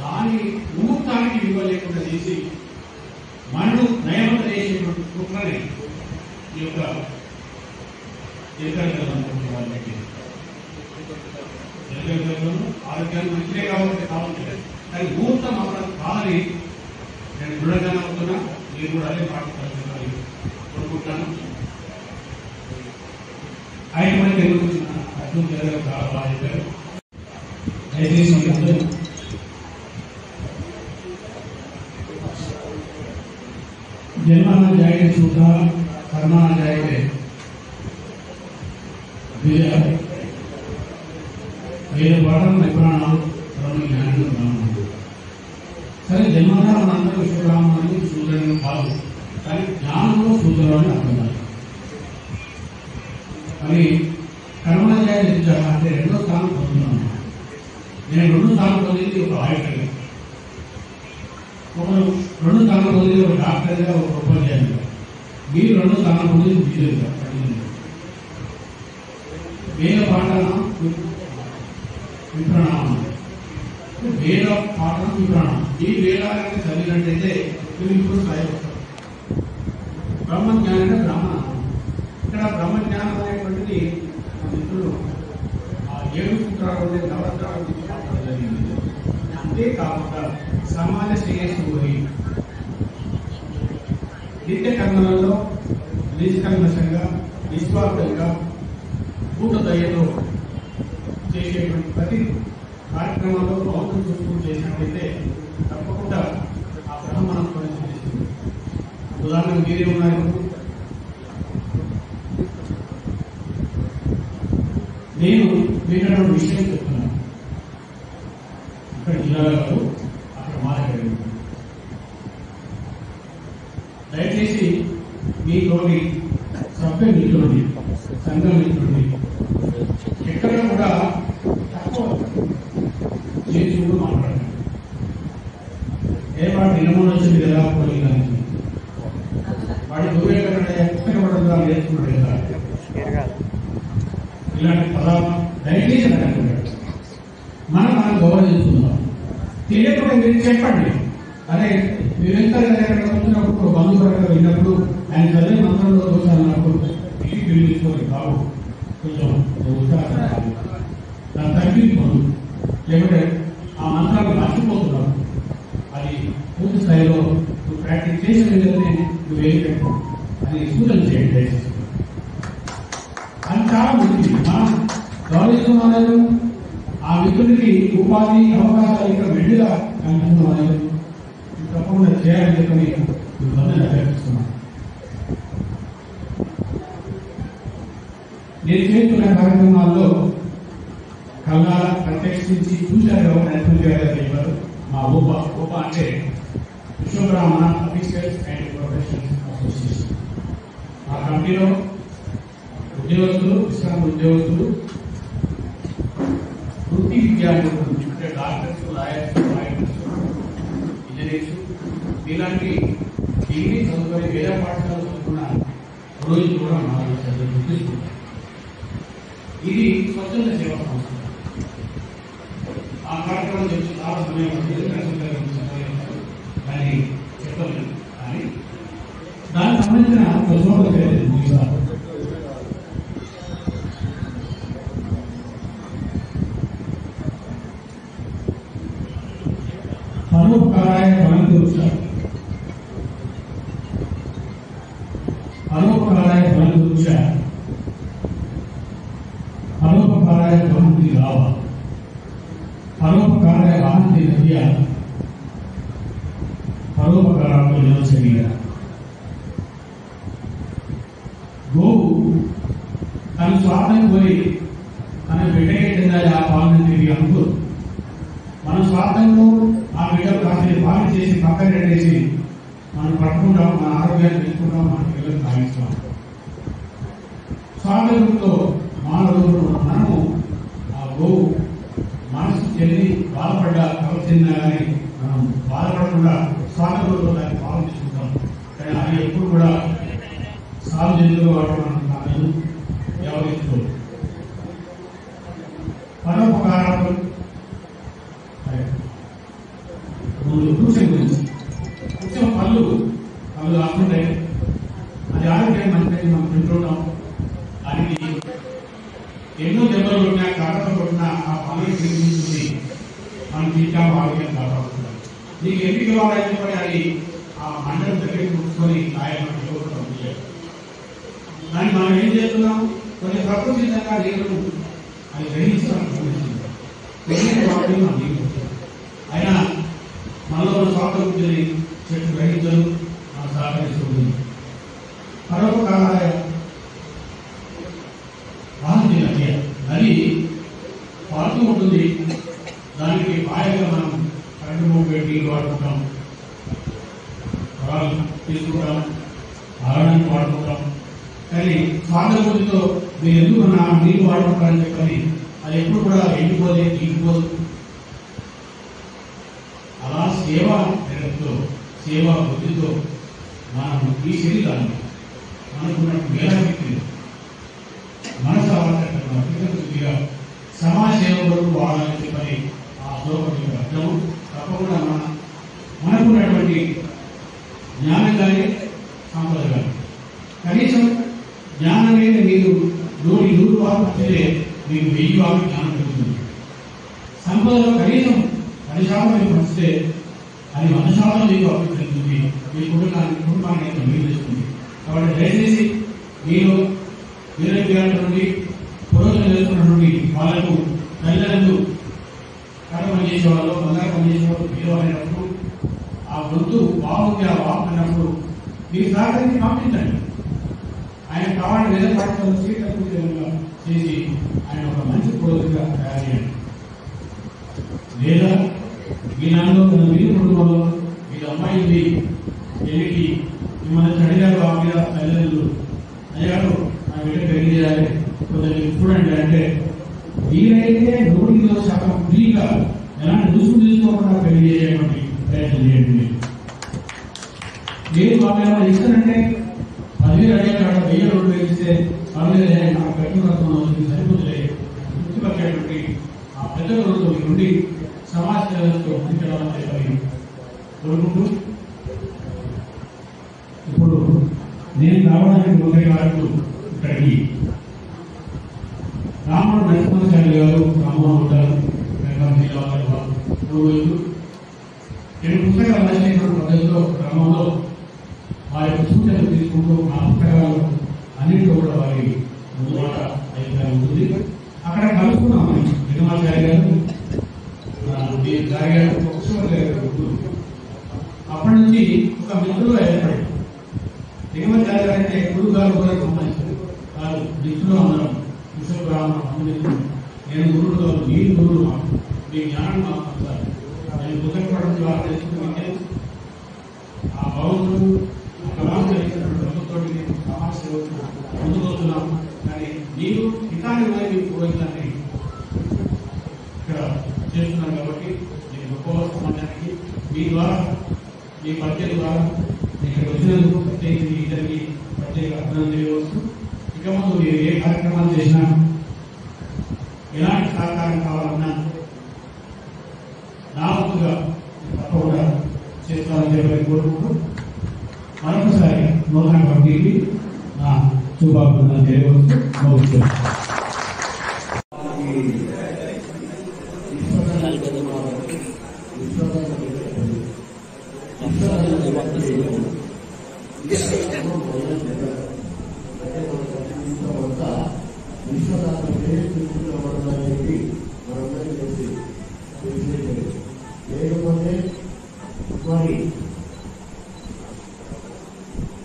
దాని ముహూర్తానికి విలువ లేకుండా చేసి మనను నయమత చేసేటువంటి కుట్రని ఈ యొక్క వాళ్ళకి ఆరోగ్యాన్ని మంచిదే కాబట్టి కావాలి, కానీ ముహూర్తం మాత్రం కాదని నేను దృఢంగా అవుతున్నా. మీరు కూడా అదే పాటించాలని కోరుకుంటాను. ఆయన మనకి ఎదుర్కొంటున్న అర్జున్ గారు చాలా బాగా చెప్పారు. దయచేసి జన్మన జాయితే సూత్ర కర్మన జాయితే వేద పాఠం నిపుణాలు జ్ఞానం. సరే జన్మన మనందరూ విశ్వరామని సూత్రం కాదు, కానీ జ్ఞానంలో సూత్రం అని అర్థం. మరి కర్మన జాయితే అంటే 2వ స్థానం పొందుతున్నాను. నేను 2 స్థానం పొందింది ఒక ఆయుధంగా, ఒకరు 2 స్థానం పొందింది ఒక డాక్టర్గా, ఒక ఉపాధ్యాయులుగా. మీరు 2 స్థానం పొందింది బీజేగా. వేద పాఠన విప్రణామం, వేద పాఠనం విప్రణామం. ఈ వేదాన్ని చదివినట్టయితే మీరు ఇప్పుడు సాయపడతారు. బ్రహ్మజ్ఞానం అంటే బ్రాహ్మణ. ఇక్కడ బ్రహ్మజ్ఞానం అనేటువంటిది మా మిత్రులు ఆ 7 సూత్రాలు నవరత్నాల గురించి మాట్లాడడం జరిగింది. అంతేకాకుండా సమాజ శ్రేయస్సు కోరి నిత్య కర్మలలో నిష్కల్మషంగా నిస్వార్థంగా భూతదయతో చేసేటువంటి ప్రతి కార్యక్రమంలో భౌతిక చూసుకుని చేసినట్లయితే తప్పకుండా ఆ బ్రహ్మణం పరిశీలిస్తుంది. ఉదాహరణకు మీరే ఉన్నారు. నేను మీకు విషయం చెప్తున్నాను. ఇక్కడ జిల్లాలో అక్కడ మాట్లాడారు. దయచేసి మీతోటి సభ్య మిత్రుడి సంఘం మిత్రుడి ఎక్కడ కూడా తక్కువ చేసుకుంటూ మాట్లాడారు. ఏ వాడు నిలమని వచ్చింది కదా పోయి కానీ వాడి గురువు పుస్తకపడంగా నేర్చుకున్నాడు కదా ఇలాంటి పదాలు దయచేసి మనం గౌరవించుకుందాం. తెలియకుండా మీరు చెప్పండి. అదే మీరెంత వచ్చినప్పుడు బంధువర్గం విన్నప్పుడు ఆయన చదివే మంత్రంలో దోషాలన్నప్పుడు ఇంటికి పిలుచుకోవాలి బాబు కొంచెం దాన్ని తగ్గించుకోండి. లేకుంటే ఆ మంత్రాలు మర్చిపోతున్నావు. అది పూర్తి స్థాయిలో నువ్వు ప్రాక్టీస్ చేసిన విధంగానే నువ్వు ఏం పెట్టు అని సూచన చేయండి దయచేసి. అది చాలా మంచిది. మనం గౌరవిస్తున్న వాళ్ళు ఆ మిత్రుడికి ఉపాధి అవకాశాలు ఇంకా మెండుగా కనిపిస్తున్న వాళ్ళు తప్పకుండా చేయాలని చెప్పని మిమ్మల్ని అభ్యర్థిస్తున్నాను. నేను చేస్తున్న కార్యక్రమాల్లో కల్లా ప్రత్యక్షించి చూశారు నైపుణ్యాలు చెప్పారు. మా ఉప అంటే విశ్వబ్రాహ్మణ అఫీషియల్స్ అండ్ కమిటీలో ఉద్యోగస్తులు, విశ్రాంతి ఉద్యోగస్తులు, వృత్తి విద్యార్థులు అంటే డాక్టర్స్, లాయర్స్, ఇంజనీర్స్ ఇలాంటి డిగ్రీ చదువుకొని వేరే పాఠశాల చదువుకున్న రోజు కూడా మనం గుర్తిస్తున్నాం. ఇది స్వచ్ఛంద సేవా సంస్థ. ఆ కార్యక్రమం చెప్పి చాలా సమయం కానీ చెప్పలేదు. కానీ దానికి సంబంధించిన పరోపకారాయ ఫలందృక్ష పరోపకారాయ ఫలందృక్ష పరోపకారాయ వహంతి రావ పరోపకారాయ వహంతి నద్య పరోపకారాలకు జన శరీర. గోవు తన స్వార్థం కోరి తన బిడ్డకే చెందాలి ఆ పాలన తిరిగి అనుకోరు. మన స్వార్థంలో ఆ బిడ్డలు కాసేపు పాలన చేసి పక్కన పెట్టేసి మనం పట్టుకుంటాం, మన ఆరోగ్యాన్ని పెంచుకుంటాం, మన పిల్లలు సాగిస్తాం. స్వార్థంతో మానవుడు మనము ఆ గోవు మనసు చెల్లి బాధపడ్డా కవచిందా కానీ మనం బాధపడకుండా స్వార్థంతో దాన్ని పాలన చేసుకుంటాం. కానీ అది ఎప్పుడు కూడా సాగు జంతువులు వాటి మనం కాదు వ్యవహరిస్తూ పరోపకారాలు వృక్షం గురించి. వృక్షం పళ్ళు కాకుంటాయి, అది ఆరోగ్యం మంచిది మనం తింటుంటాం. దానికి ఎన్నో దెబ్బలు కొట్టినా కర్రలు కొట్టినా ఆ పనులు తిరిగి మనం తింటాం, ఆరోగ్యం కాపాడుతున్నాం. నీకు ఎన్ని కావాలైతే కూడా అది ఆ మండలం దగ్గరికి కూర్చొని కాయాలని దాన్ని మనం ఏం చేస్తున్నాం, కొన్ని ప్రకృతి సిద్ధంగా నీళ్లను అది గ్రహించడానికి మనం నీళ్ళు అయినా మనలో స్వార్థ బుద్ధిని చెట్టు గ్రహించడం మనం సహకరిస్తుంది. పరోపకారాయ వాహంతి నది, నది పారుతూ ఉంటుంది. దానికి పాయగా మనం కరెంటు మూడు పెట్టి నీళ్ళు వాడుకుంటాం, పొలాలు తీసుకుంటాం, ఆడడానికి వాడుకుంటాం. కానీ స్వార్థ బుద్ధితో మీరు ఎందుకు నా నీళ్ళు వాడుకుంటారని చెప్పని అది ఎప్పుడు కూడా ఎండిపోదే, నీటిపోదు. అలా సేవా నిరతో సేవా బుద్ధితో మనం ఈ శరీరాన్ని మనకున్న మేధాశక్తిని మనసు ఆవర్తకంగా సమాజ సేవ వరకు వాడాలని చెప్పని ఆ శ్లోకం యొక్క అర్థము. తప్పకుండా మనకున్నటువంటి జ్ఞానం కానీ సంపద కానీ కనీసం జ్ఞానం మీద మీరు 100 వారు పంచితే మీకు 1000 వారు జ్ఞానం పెరుగుతుంది. సంపదలో కనీసం 10% మీకు పంచితే అది 100% మీకు అభివృద్ధి చెందుతుంది, మీ కుటుంబాన్ని అభివృద్ధి చేస్తుంది. కాబట్టి దయచేసి మీరు వీరవిద్యార్థుల నుండి పురోగతి చేస్తున్నటువంటి వాళ్ళకు తల్లిదండ్రులు కడ పనిచేసే వాళ్ళు, బంగారు పనిచేసే వాళ్ళు పేదవాళ్ళైనప్పుడు ఆ గొంతు బాగుంది, ఆ వాపు అన్నప్పుడు మీరు సహకరించి పంపించండి. ఆయన కావాలని వేరే పాఠశాలలో సీట్లకు చేసి ఆయన ఒక మంచి పురోగతిగా తయారు చేయండి. లేదా మీ నాన్నలో వీరి కుటుంబంలో వీళ్ళ అమ్మాయి ఉంది, పెళ్లికి మిమ్మల్ని అడిగారు ఆ మీద తల్లిదండ్రులు, అయ్యారు నా బిడ్డ పెళ్లి చేయాలి కొంచెం చూడండి అంటే వీలైతే 100% ఫ్రీగా ఎలాంటి రుసుము తీసుకోకుండా పెళ్లి చేయడానికి ప్రయత్నం చేయండి. మీరు మాకు ఇస్తానంటే 10,000 అడిగారు, 1000 రూపాయలు ఇస్తే పర్లేదు, నాకు పెట్టుబడి అవుతుంది, సరిపోతుంది గుర్తుపట్టేటువంటి ఆ పెద్ద రోజు మీ నుండి సమాజ సేవలతో ఉంచడం చెప్పని కోరుకుంటూ ఇప్పుడు నేను రావడానికి 30 వరకు ఇక్కడికి రాముడు నరసింహాచార్య గారు రామ్మోహన్ ఉంటారు, నేను పుస్తకాలు రాసేటువంటి పద్ధతిలో క్రమంలో వారి సూచనలు తీసుకుంటూ ఆ పుస్తకాలు అన్నింటిలో కూడా వారి ముందు అభిప్రాయం ఉంటుంది. అక్కడ కలుసుకున్నాం నిగమాచార్య గారు, గారు అప్పటి నుంచి ఒక మిత్రులు ఏర్పడి నిగమాచార్య గారు అంటే గురువు గారు కూడా సంబంధించారు కాదు, మిత్రులు అందరం విశ్వబ్రాహ్మణ సంబంధించారు. నేను గురువులో మీరు గురువు మాకు మీ జ్ఞానం మాకు అంటారు. నేను పుస్తకపడడం ద్వారా తెలుసుకుని ఆ భగవంతుడు కళాశాల ప్రభుత్వం సమాజ సేవకు ప్రత్యేకించి ఇద్దరికి ప్రత్యేక అభినందనలు తెలియవచ్చు. ఇక ముందు మీరు ఏ కార్యక్రమాలు చేసినా ఎలాంటి సహకారం కావాలన్నా నా వంతుగా తప్పకుండా చేస్తామని చెప్పి కోరుకుంటూ మరొకసారి నూతన కమిటీకి నా శుభాభినందనలు తెలియవచ్చు. లేకపోతే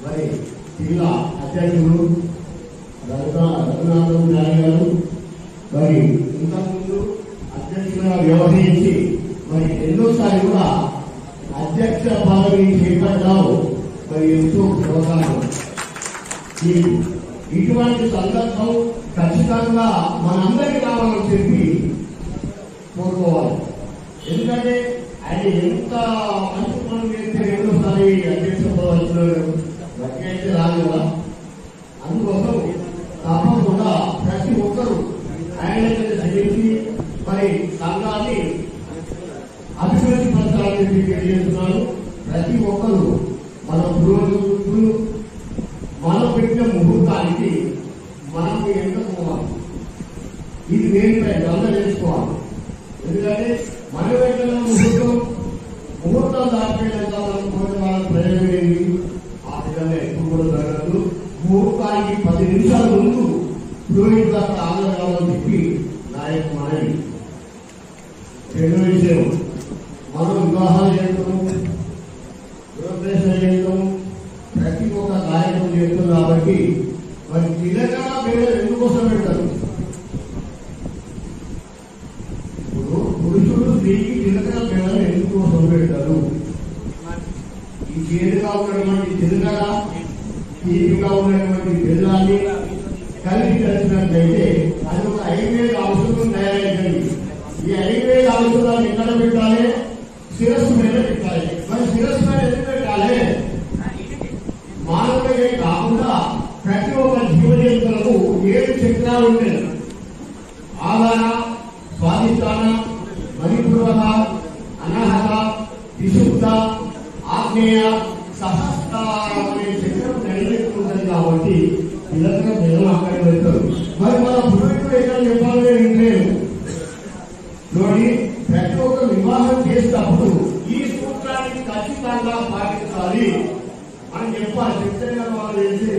మరి జిల్లా అధ్యక్షులు రఘునాథం గారి గారు మరి ఇంతకుముందు అధ్యక్షులుగా వ్యవహరించి మరి ఎన్నోసారి కూడా అధ్యక్ష పదవి చేపట్టావు. మరి ఎంతో ప్రోత్సాహం. ఇటువంటి సందర్భం ఖచ్చితంగా మనందరికీ కావాలని చెప్పి కోరుకోవాలి. ఎందుకంటే ఆయన ఎంత మంచి పనులు చేస్తే ఎన్నోసారి అధ్యక్ష పదవి అయితే రాదు కదా. అందుకోసం తప్పకుండా ప్రతి ఒక్కరూ ఆయన సహించి మరి సంఘాన్ని అభివృద్ధి పరచాలని తెలియజేస్తున్నారు. ప్రతి ఒక్కరూ మన పురోగతులు మనం పెట్టిన ముహూర్తానికి మనం ఎంత పోవాలి, ఇది దేనిపై అందరూ తెలుసుకోవాలి. ఎందుకంటే మన పెట్టిన ముహూర్తం దాటిపోయినాక మనం కోరిన వాళ్ళ ప్రయోజనం ఏంటి? ఆ విధంగా ఎక్కువ కూడా జరగదు. ముహూర్తానికి 10 నిమిషాల ముందు పురోహితులు అక్కడ ఆనందం కావాలని చెప్పి నా యొక్క మనవి. రెండో విషయం, మనం వివాహాలు చేస్తాం, గృహప్రవేశం చేస్తాం, ప్రతి ఒక్క కార్యక్రమం చేస్తాం. కాబట్టి మరి తిలకన పేరు ఎందుకోసం పెడతారు? ఇప్పుడు పురుషుడు స్త్రీకి తిలకన పేరు ఎందుకోసం పెడతారు? ఈ చేదుగా ఉన్నటువంటి తిలకన తీపిగా ఉన్నటువంటి బెల్లాన్ని కలిపి కలిసినట్లయితే అది ఒక 5,000 ఔషధం తయారైంది. ఈ 5,000 ఔషధాలు ఎక్కడ పెట్టాలి? శిరస్సు మీద పెట్టాలి. మరి శిరస్సు మీద ఎందుకు పెట్టాలి? మానవుడికే కాకుండా ప్రతి ఒక్క జీవజంతువులకు 7 చక్రాలు ఉంటాయి. ఆధార, స్వాధిష్టాన, మణిపూర్వక, అనాహత, విశుద్ధ, ఆగ్నేయ, సహస్రారం అనే చక్రం నెలకొంటుంది. కాబట్టి ఇదంతా జనం అక్కడ పెడతారు. మరి మన పురోహితుడు ఎక్కడ చెప్పాలి లేదు. చూడండి, ప్రతి ఒక్క వివాహం చేసేటప్పుడు ఈ సూత్రాన్ని ఖచ్చితంగా పాటించాలి అని చెప్పాలి. చెప్తే వాళ్ళు చేసి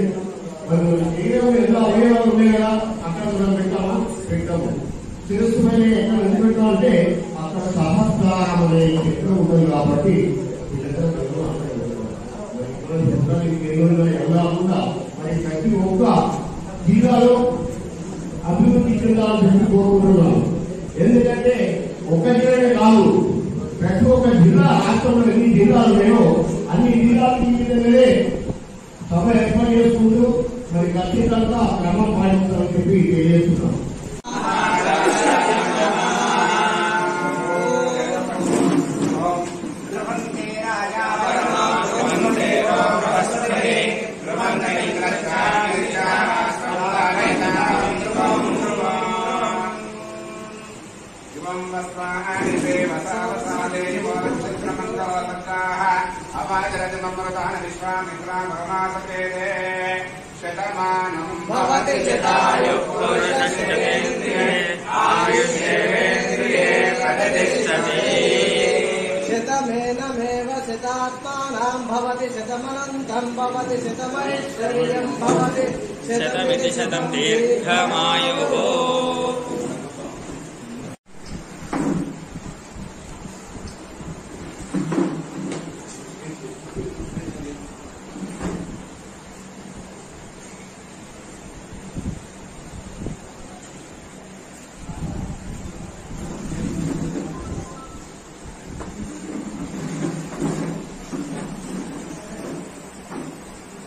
మరి శరీరంలో ఎన్నో అవయవాలు ఉన్నాయి కదా, అక్కడ మనం పెట్టామా? పెట్టాము. శిరస్సు పైన ఎక్కడ ఎందుకు పెట్టామంటే అక్కడ సహస్రారం అనే చక్రం ఉంటుంది. కాబట్టి వెళ్ళకుండా మరి ప్రతి ఒక్క జిల్లాలో అభివృద్ధి చెందాలని కోరుకుంటున్నాను. ఎందుకంటే ఒక జిల్లానే కాదు, ప్రతి ఒక్క జిల్లా రాష్ట్రంలో ఎన్ని జిల్లాలు ఉన్నాయో అన్ని జిల్లాలకు ఈ విధంగానే సభ ఏర్పాటు చేసుకుంటూ మరి ఖచ్చితంగా క్రమం పాటిస్తామని చెప్పి తెలియజేస్తున్నాం. భవతి శతాయు పురుషేంద్రియే ఆయుష్యేంద్రియే ప్రతిష్టతి. శతమేనమేవ శతాత్మానాం భవతి శతమనంతం భవతి శతమైశ్వర్యం భవతి శతమితి శతం దీర్ఘమాయుః.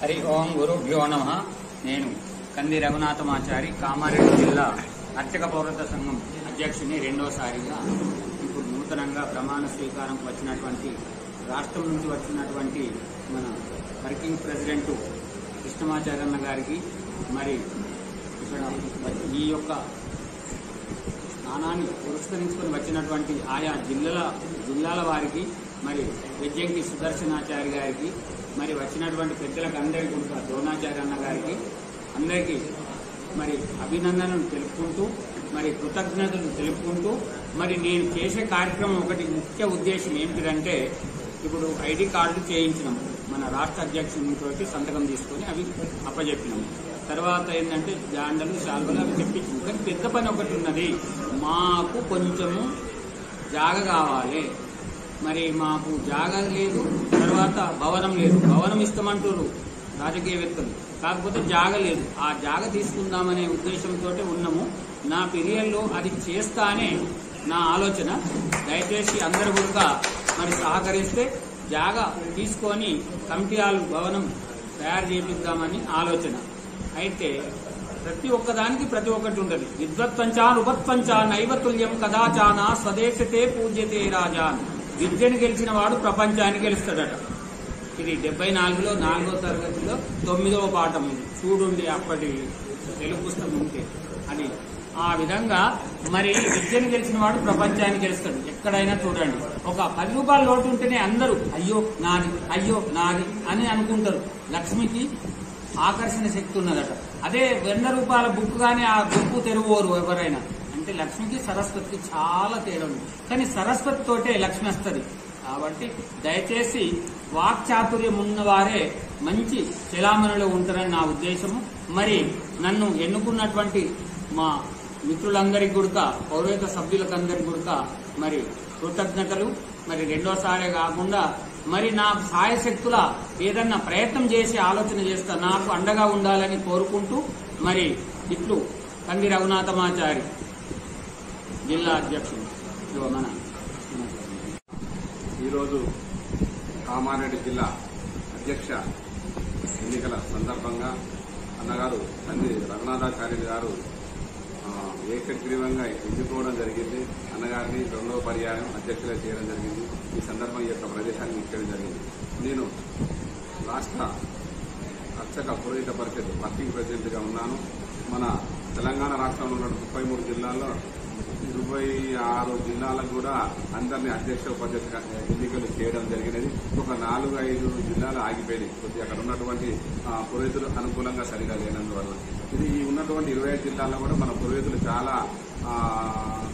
హరి ఓం గురుభ్యో నమః. నేను కంది రఘునాథమాచారి, కామారెడ్డి జిల్లా అర్చక పౌరత్వ సంఘం అధ్యక్షుని రెండోసారిగా. ఇప్పుడు నూతనంగా ప్రమాణ స్వీకారంకు వచ్చినటువంటి రాష్ట్రం నుంచి వచ్చినటువంటి మన వర్కింగ్ ప్రెసిడెంట్ కృష్ణమాచార్యన్న గారికి, మరి ఇక్కడ ఈ యొక్క స్నానాన్ని పురస్కరించుకొని వచ్చినటువంటి ఆయా జిల్లాల వారికి, మరి వెజ్జంకి సుదర్శనాచారి గారికి, మరి వచ్చినటువంటి పెద్దలకు అందరికీ కూడా ద్రోణాచార్య గారికి అందరికీ మరి అభినందనలు తెలుపుకుంటూ, మరి కృతజ్ఞతలు తెలుపుకుంటూ, మరి నేను చేసే కార్యక్రమం ఒకటి ముఖ్య ఉద్దేశం ఏమిటంటే, ఇప్పుడు ఐడి కార్డులు చేయించినాము, మన రాష్ట్ర అధ్యక్షునితో సంతకం తీసుకొని అవి అప్పచెప్పినాము. తర్వాత ఏంటంటే జాండలు శాల్వలు అవి తెప్పించాము. కానీ పెద్ద పని ఒకటి ఉన్నది, మాకు కొంచెము జాగ కావాలి. మరి మాకు జాగ లేదు, తర్వాత భవనం లేదు. భవనం ఇస్తామంటారు రాజకీయవేత్తలు, కాకపోతే జాగ లేదు. ఆ జాగ తీసుకుందామనే ఉద్దేశంతో ఉన్నాము. నా పీరియడ్లో అది చేస్తానే నా ఆలోచన. దయచేసి అందరూ కూడా మరి సహకరిస్తే జాగ తీసుకొని కమిటీ హాల్ భవనం తయారు చేపిద్దామని ఆలోచన. అయితే ప్రతి ఒక్కదానికి ప్రతి ఒక్కటి ఉంటుంది. విద్వత్పంచాన్ ఉపత్పంచా నైవతుల్యం కదాచాన స్వదేశతే పూజ్యతే రాజాన్. విద్యను గెలిచిన వాడు ప్రపంచాన్ని గెలుస్తాడట. ఇది 74లో 4వ తరగతిలో 9వ పాఠం. చూడుండి అప్పటి తెలుగు పుస్తకం ఉంటే అది. ఆ విధంగా మరి విద్యను గెలిచిన వాడు ప్రపంచాన్ని గెలుస్తాడు. ఎక్కడైనా చూడండి, ఒక 10 రూపాయల లోటు ఉంటేనే అందరూ అయ్యో నాది, అయ్యో నాది అని అనుకుంటారు. లక్ష్మికి ఆకర్షణ శక్తి ఉన్నదట. అదే 100 రూపాయల బుక్ కానీ ఆ బుక్ తెరువోరు ఎవరైనా. అంటే లక్ష్మికి సరస్వతికి చాలా తేడా ఉంది. కానీ సరస్వతి తోటే లక్ష్మి వస్తుంది. కాబట్టి దయచేసి వాక్చాతుర్యం ఉన్నవారే మంచి చలామణిలో ఉంటారని నా ఉద్దేశము. మరి నన్ను ఎన్నుకున్నటువంటి మా మిత్రులందరికీ కూడా, పౌరేత సభ్యులకందరికీ కూడా మరి కృతజ్ఞతలు. మరి రెండోసారే కాకుండా మరి నాకు సాయశక్తుల ఏదన్నా ప్రయత్నం చేసి ఆలోచన చేస్తా, నాకు అండగా ఉండాలని కోరుకుంటూ, మరి ఇట్లు కంది రఘునాథమాచారి జిల్లా అధ్యక్షుడు. మన ఈరోజు కామారెడ్డి జిల్లా అధ్యక్ష ఎన్నికల సందర్భంగా అన్నగారు కంది రఘునాథాచార్యులు గారు ఏకగ్రీవంగా ఎన్నుకోవడం జరిగింది. అన్నగారిని 2వ పర్యాయం అధ్యక్షులుగా చేయడం జరిగింది. ఈ సందర్భం ఈ యొక్క ప్రదేశాన్ని ఇచ్చడం జరిగింది. నేను రాష్ట్ర అర్చక పురోహిత పరిషత్ వర్కింగ్ ప్రెసిడెంట్గా ఉన్నాను. మన తెలంగాణ రాష్ట్రంలో ఉన్న 33 జిల్లాల్లో 26 జిల్లాలకు కూడా అందరినీ అధ్యక్ష ఉపాధ్యక్ష ఎన్నికలు చేయడం జరిగినది. ఒక 4-5 జిల్లాలు ఆగిపోయినాయి. కొద్దిగా అక్కడ ఉన్నటువంటి పురోహితులు అనుకూలంగా సరిగా లేనందువల్ల. ఇది ఈ ఉన్నటువంటి 25 జిల్లాల్లో కూడా మన పురోహితులు చాలా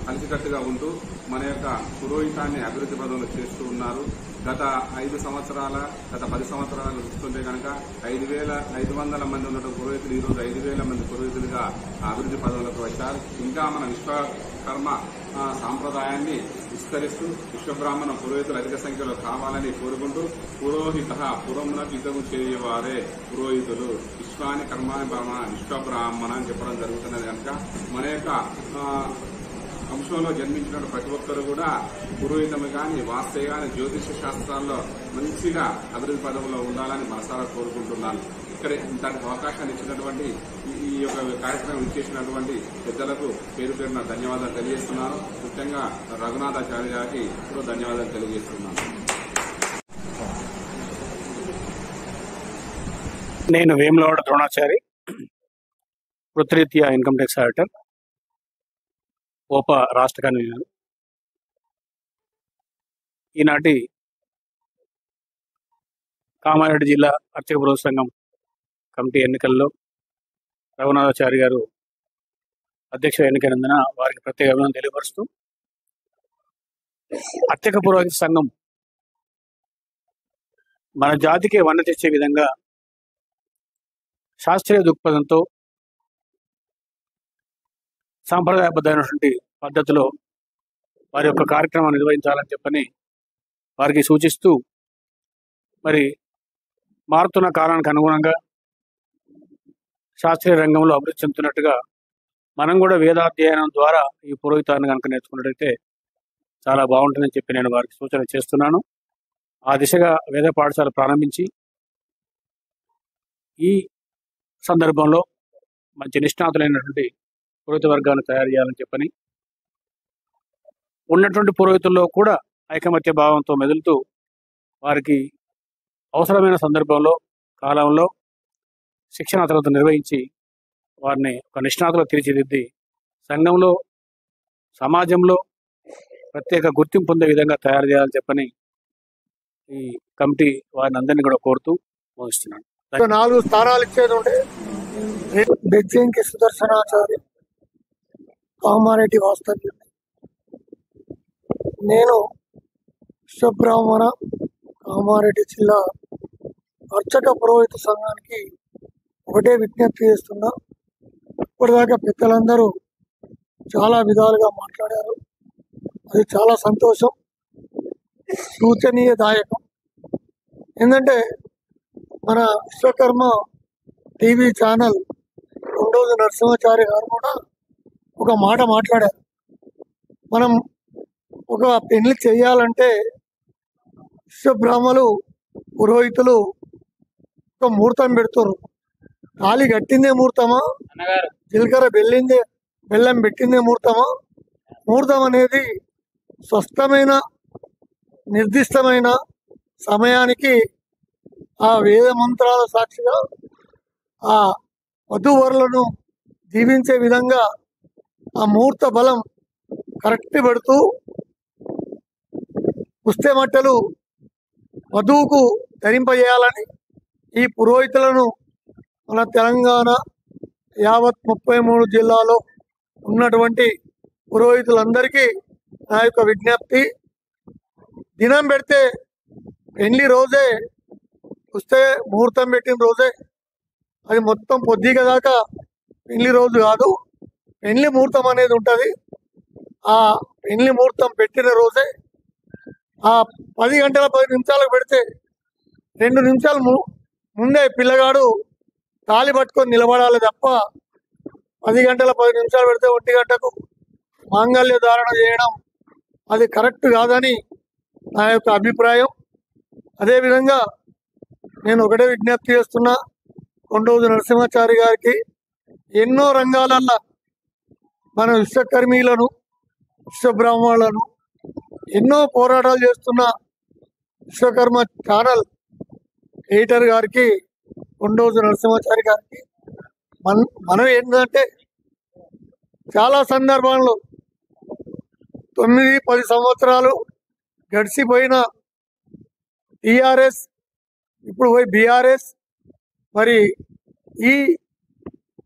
కలిసికట్టుగా ఉంటూ మన యొక్క పురోహితాన్ని అభివృద్ధి పదంలో చేస్తూ ఉన్నారు. గత 10 సంవత్సరాలు చూస్తుంటే కనుక 5,500 మంది ఉన్న పురోహితులు ఈరోజు 5,000 మంది పురోహితులుగా అభివృద్ధి పదవులకు వచ్చారు. ఇంకా మన విశ్వకర్మ సాంప్రదాయాన్ని విస్తరిస్తూ విశ్వబ్రాహ్మణ పురోహితులు అధిక సంఖ్యలో కావాలని కోరుకుంటూ, పురోహిత పురమునకు ఇతము చేయవారే పురోహితులు, విశ్వాని కర్మాని విశ్వబ్రాహ్మణ అని చెప్పడం జరుగుతున్నది. కనుక మన యొక్క వంశంలో జన్మించిన ప్రతి ఒక్కరు కూడా పురోహితము కానీ, వాస్తే కానీ, జ్యోతిష శాస్త్రాల్లో మంచిగా అభివృద్ధి పదవుల్లో ఉండాలని మనసారా కోరుకుంటున్నాను. ఇక్కడ ఇంత అవకాశాన్ని ఇచ్చినటువంటి ఈ యొక్క కార్యక్రమం ఇచ్చేసినటువంటి పెద్దలకు పేరు పేరున ధన్యవాదాలు తెలియజేస్తున్నాను. ముఖ్యంగా రఘునాథాచార్య గారికి కూడా ధన్యవాదాలు తెలియజేస్తున్నాను. నేను వేములవాడ ద్రోణాచారి, వృత్తిరీత్యా ఇన్కమ్ ట్యాక్స్ ఆడిటర్, ఓపా రాష్ట్ర కన్వీనర్. ఈనాటి కామారెడ్డి జిల్లా అర్చక పురోహిత సంఘం కమిటీ ఎన్నికల్లో రఘునాథాచారి గారు అధ్యక్ష ఎన్నికైనందున వారికి ప్రత్యేక అభినందన తెలియపరుస్తూ, అర్చక పురోహిత సంఘం మన జాతికి వన్నె తెచ్చే విధంగా శాస్త్రీయ దృక్పథంతో సాంప్రదాయబద్ధమైనటువంటి పద్ధతిలో వారి యొక్క కార్యక్రమాన్ని నిర్వహించాలని చెప్పని వారికి సూచిస్తూ, మరి మారుతున్న కాలానికి అనుగుణంగా శాస్త్రీయ రంగంలో అభివృద్ధి చెందుతున్నట్టుగా మనం కూడా వేదాధ్యయనం ద్వారా ఈ పురోహితాన్ని కనుక నేర్చుకున్నట్టయితే చాలా బాగుంటుందని చెప్పి నేను వారికి సూచన చేస్తున్నాను. ఆ దిశగా వేద పాఠశాల ప్రారంభించి ఈ సందర్భంలో మంచి నిష్ణాతులైనటువంటి పురోహిత వర్గాన్ని తయారు చేయాలని చెప్పని, ఉన్నటువంటి పురోహితుల్లో కూడా ఐకమత్య భావంతో మెదులుతూ వారికి అవసరమైన సందర్భంలో కాలంలో శిక్షణ తరగతులు నిర్వహించి వారిని ఒక నిష్ణాతులు తీర్చిదిద్ది సంఘంలో సమాజంలో ప్రత్యేక గుర్తింపు పొందే విధంగా తయారు చేయాలని చెప్పని ఈ కమిటీ వారిని అందరినీ కూడా కోరుతూ ముగిస్తున్నాను. 4 స్థానాలు ఇచ్చేది ఉంటే బెజ్జంకి సుదర్శనాచారి, కామారెడ్డి వాస్తవ్యం. నేను విశ్వబ్రాహ్మణ కామారెడ్డి జిల్లా అర్చక పురోహిత సంఘానికి ఒకటే విజ్ఞప్తి చేస్తున్నా. ఇప్పటిదాకా పెద్దలందరూ చాలా విధాలుగా మాట్లాడారు. అది చాలా సంతోషం, సూచనీయదాయకం. ఏంటంటే మన విశ్వకర్మ టీవీ ఛానల్ కొండోజు నరసింహాచారి గారు కూడా ఒక మాట మాట్లాడారు. మనం ఒక పెళ్లి చేయాలంటే విశ్వబ్రాహ్మలు పురోహితులు ఒక ముహూర్తం పెడుతున్నారు. తాళి కట్టిందే ముహూర్తమా, జీలకర్ర బెల్లం పెట్టిందే ముహూర్తమా? ముహూర్తం అనేది స్పష్టమైన నిర్దిష్టమైన సమయానికి ఆ వేద మంత్రాల సాక్షిగా ఆ వధూవరులను దీవించే విధంగా ఆ ముహూర్త బలం కరెక్ట్ పెడుతూ పుస్తెమట్టలు వధువుకు ధరింపజేయాలని ఈ పురోహితులను మన తెలంగాణ యావత్ 33 జిల్లాలో ఉన్నటువంటి పురోహితులందరికీ నా యొక్క విజ్ఞప్తి. దినం పెడితే పెళ్లి రోజే వస్తే ముహూర్తం పెట్టిన రోజే, అది మొత్తం పొద్దుగ దాకా పెళ్లి రోజు కాదు. పెళ్లి ముహూర్తం అనేది ఉంటుంది. ఆ పెళ్లి ముహూర్తం పెట్టిన రోజే ఆ 10 గంటల 10 నిమిషాలకు పెడితే 2 నిమిషాలు ముందే పిల్లగాడు తాళి పట్టుకొని నిలబడాలి తప్ప 10 గంటల 10 నిమిషాలు పెడితే 1 గంటకు మాంగళ్య ధారణ చేయడం అది కరెక్ట్ కాదని నా యొక్క అభిప్రాయం. అదేవిధంగా నేను ఒకటే విజ్ఞప్తి చేస్తున్నా, కొండోజు నరసింహాచారి గారికి ఎన్నో రంగాలల్లో మన విశ్వకర్మీలను విశ్వబ్రాహ్మణులను ఎన్నో పోరాటాలు చేస్తున్న విశ్వకర్మ ఛానల్ ఎడిటర్ గారికి కొండోజు నరసింహాచారి గారికి మనం ఏంటంటే చాలా సందర్భాల్లో 9-10 సంవత్సరాలు గడిచిపోయిన టీఆర్ఎస్ ఇప్పుడు పోయి బీఆర్ఎస్ మరి ఈ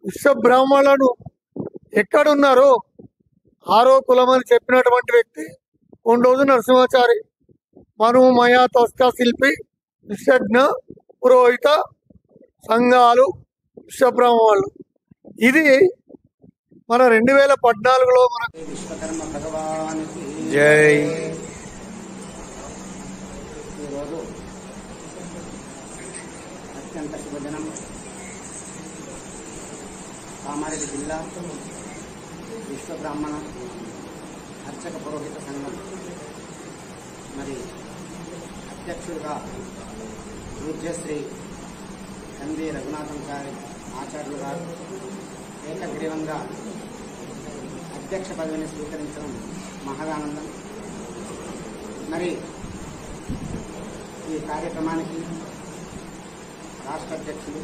విశ్వబ్రాహ్మణులను ఎక్కడున్నారో 6వ కులమని చెప్పినటువంటి వ్యక్తి కొండోజు నరసింహాచారి. మనువు మయా తస్క శిల్పి విశ్వజ్ఞ పురోహిత సంఘాలు విశ్వబ్రాహ్మణులు. ఇది మన 2014లో మన విశ్వకర్మ భగవానికి జై. ఈరోజు అత్యంత శుభదినం. కామారెడ్డి జిల్లా విశ్వబ్రాహ్మణ అర్చక పురోహిత సంఘం మరి అధ్యక్షుడిగా పూజ్యశ్రీ కంది రఘునాథాచారి ఆచార్యులు గారు ఏకగ్రీవంగా అధ్యక్ష పదవిని స్వీకరించడం మహదానందం. మరి ఈ కార్యక్రమానికి రాష్ట్ర అధ్యక్షులు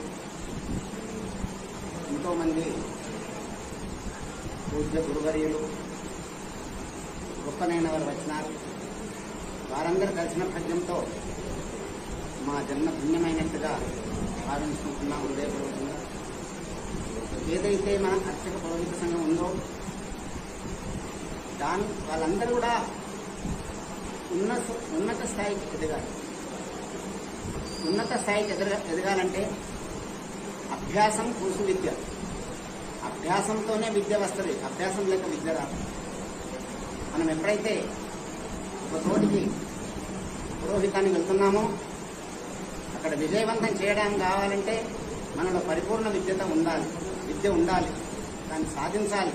ఎంతోమంది పూజ్య గురువర్యులు గొప్పనైన వారు వచ్చినారు. వారందరూ కలిసిన పద్యంతో మా జన్మ ధన్యమైనట్టుగా భావించుకుంటున్నాం హృదయపూర్వకంగా. ఏదైతే మన అర్చక పురోహిత సంఘం ఉందో వాళ్ళందరూ కూడా ఉన్నత స్థాయికి ఎదగాలి. ఉన్నత స్థాయికి ఎదగాలంటే అభ్యాసం కూసు విద్య. అభ్యాసంతోనే విద్య వస్తుంది, అభ్యాసం లేక విద్య రాదు. మనం ఎప్పుడైతే ఒక చోటికి పురోహితానికి వెళ్తున్నామో అక్కడ విజయవంతం చేయడానికి కావాలంటే మనలో పరిపూర్ణ విద్య ఉండాలి, దాన్ని సాధించాలి.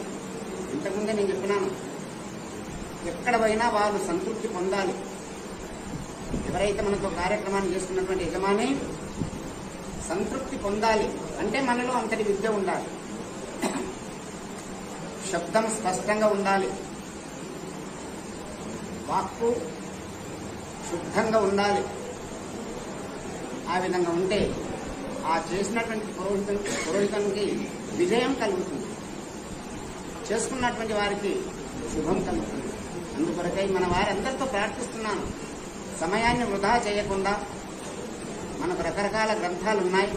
ఇంతకుముందే నేను చెప్పినాను, ఎక్కడ పోయినా వాళ్ళు సంతృప్తి పొందాలి. ఎవరైతే మనతో కార్యక్రమాన్ని చేస్తున్నటువంటి యజమాని సంతృప్తి పొందాలి అంటే మనలో అంతటి విద్య ఉండాలి, శబ్దం స్పష్టంగా ఉండాలి, వాక్కు శుద్ధంగా ఉండాలి. ఆ విధంగా ఉంటే ఆ చేసినటువంటి పురోహితునికి విజయం కలుగుతుంది, చేసుకున్నటువంటి వారికి శుభం కలుగుతుంది. అందుకొరకై మన వారందరితో ప్రార్థిస్తున్నాను, సమయాన్ని వృధా చేయకుండా మనకు రకరకాల గ్రంథాలు ఉన్నాయి.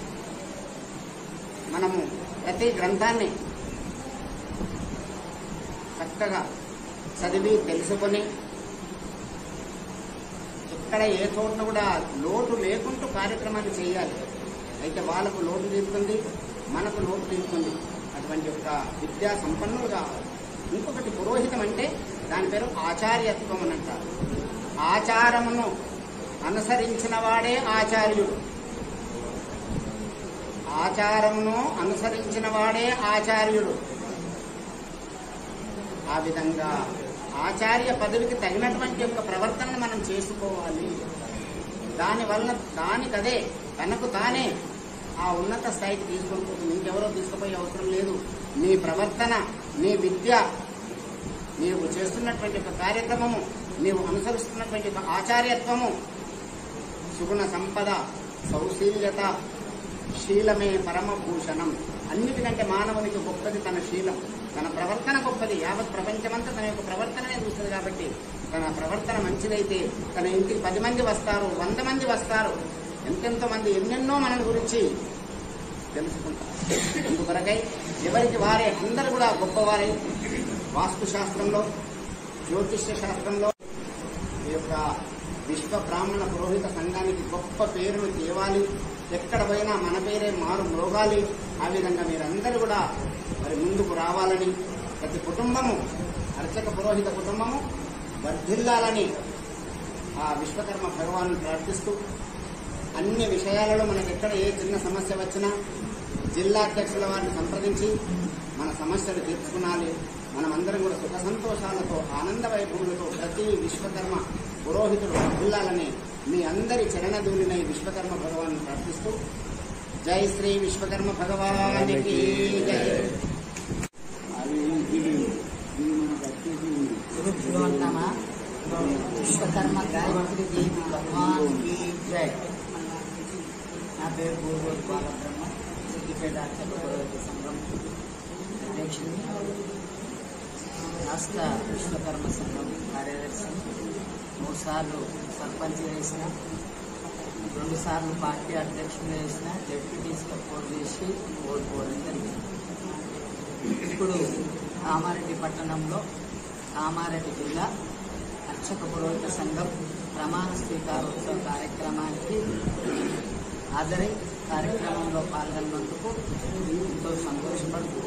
మనము ప్రతి గ్రంథాన్ని చక్కగా చదివి తెలుసుకొని ఎక్కడ ఏ చోట్ల కూడా లోటు లేకుంటూ కార్యక్రమాన్ని చేయాలి. అయితే వాళ్ళకు లోటు తీరుతుంది, మనకు లోటు తీరుతుంది. అటువంటి ఒక విద్యా సంపన్నులు కావాలి. ఇంకొకటి పురోహితం అంటే దాని పేరు ఆచార్యత్వం అని అంటారు. ఆచారమును అనుసరించిన వాడే ఆచార్యుడు. ఆచారమును అనుసరించిన వాడే ఆచార్యుడు. ఆ విధంగా ఆచార్య పదవికి తగినటువంటి యొక్క ప్రవర్తనను మనం చేసుకోవాలి. దానివల్ల దానికదే తనకు తానే ఆ ఉన్నత స్థాయికి తీసుకొని పోతుంది. ఇంకెవరో తీసుకుపోయే అవసరం లేదు. నీ ప్రవర్తన, నీ విద్య, నీవు చేస్తున్నటువంటి ఒక కార్యక్రమము, నీవు అనుసరిస్తున్నటువంటి ఒక ఆచార్యత్వము, సుగుణ సంపద, సౌశీల్యత, శీలమే పరమభూషణం. అన్నిటికంటే మానవునికి గొప్పది తన శీలం, తన ప్రవర్తన గొప్పది. యావత్ ప్రపంచమంతా తన యొక్క ప్రవర్తననే చూస్తుంది. కాబట్టి తన ప్రవర్తన మంచిదైతే తన ఇంటికి 10 మంది వస్తారు, 100 మంది వస్తారు, ఎంతెంతో మంది ఎన్నెన్నో మన గురించి తెలుసుకుంటారు. అందుకొరకై ఎవరికి వారే అందరూ కూడా గొప్పవారై వాస్తు శాస్త్రంలో, జ్యోతిష్య శాస్త్రంలో ఈ యొక్క విశ్వ బ్రాహ్మణ పురోహిత సంఘానికి గొప్ప పేరును తేవాలి. ఎక్కడ పోయినా మన పేరే మారు మ్రోగాలి. ఆ విధంగా మీరందరూ కూడా మరి ముందుకు రావాలని, ప్రతి కుటుంబము, అర్చక పురోహిత కుటుంబము వర్ధిల్లాలని ఆ విశ్వకర్మ భగవాను ప్రార్థిస్తూ, అన్ని విషయాలలో మనకు ఎక్కడ ఏ చిన్న సమస్య వచ్చినా జిల్లా అధ్యక్షుల వారిని సంప్రదించి మన సమస్యలు తీర్చుకునాలి. మనమందరం కూడా సుఖ సంతోషాలతో, ఆనంద వైభవులతో ప్రతి విశ్వకర్మ పురోహితుడు వర్ధిల్లాలని మీ అందరి చరణధూళినై విశ్వకర్మ భగవాను ప్రార్థిస్తూ, జై శ్రీ విశ్వకర్మ భగవానికి జై. విశ్వకర్మ గాయత్రి దేవి భగవానికి జై. నా పేరు పూర్వోత్ బాలబ్రహ్మ, సిద్దిపేట అర్చక పురోహిత సంఘం అధ్యక్షుడిని, రాష్ట్ర విశ్వకర్మ సంఘం కార్యదర్శి. 3 సార్లు సర్పంచ్ చేసిన, 2 సార్లు పార్టీ అధ్యక్షులు చేసిన, డెప్యూటీస్గా పోటీ చేసి ఓడిపోవడం జరిగింది. ఇప్పుడు కామారెడ్డి పట్టణంలో కామారెడ్డి జిల్లా అర్చక పురోహిత సంఘం ప్రమాణ స్వీకారోత్సవ కార్యక్రమానికి హాజరై కార్యక్రమంలో పాల్గొన్నందుకు ఎంతో సంతోషపడుతూ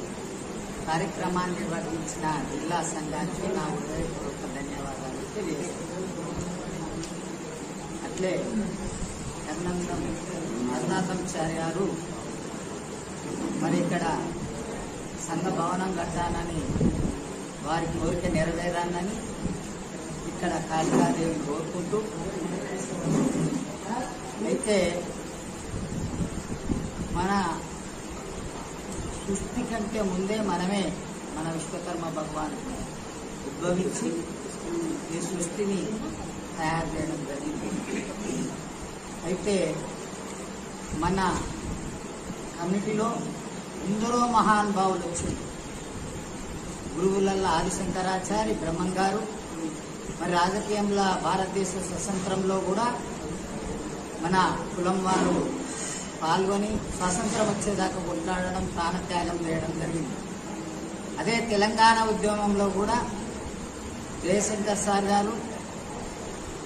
కార్యక్రమాన్ని నిర్వహించిన జిల్లా సంఘానికి నా హృదయపూర్వక ధన్యవాదాలు తెలియజేస్తున్నాను. అట్లే అరుణాచలాచార్య గారు మరి ఇక్కడ సంఘ భవనం కట్టాలని, వారి కోరిక నెరవేరాలని ఇక్కడ కాళికాదేవి కోరుకుంటూ, అయితే మన సృష్టి కంటే ముందే మనమే మన విశ్వకర్మ భగవాను ఉద్భవించి ఈ సృష్టిని తయారు చేయడం జరిగింది. అయితే మన కమిటీలో ఎందరో మహానుభావులు వచ్చింది. గురువులల్లో ఆదిశంకరాచార్య బ్రహ్మం గారు, మరి రాజకీయంలో భారతదేశ స్వతంత్రంలో కూడా మన కులం వారు పాల్గొని స్వాతంత్రం వచ్చేదాకా కొట్లాడడం, ప్రాణత్యాగం చేయడం జరిగింది. అదే తెలంగాణ ఉద్యమంలో కూడా జయశంకర్ సార్ గారు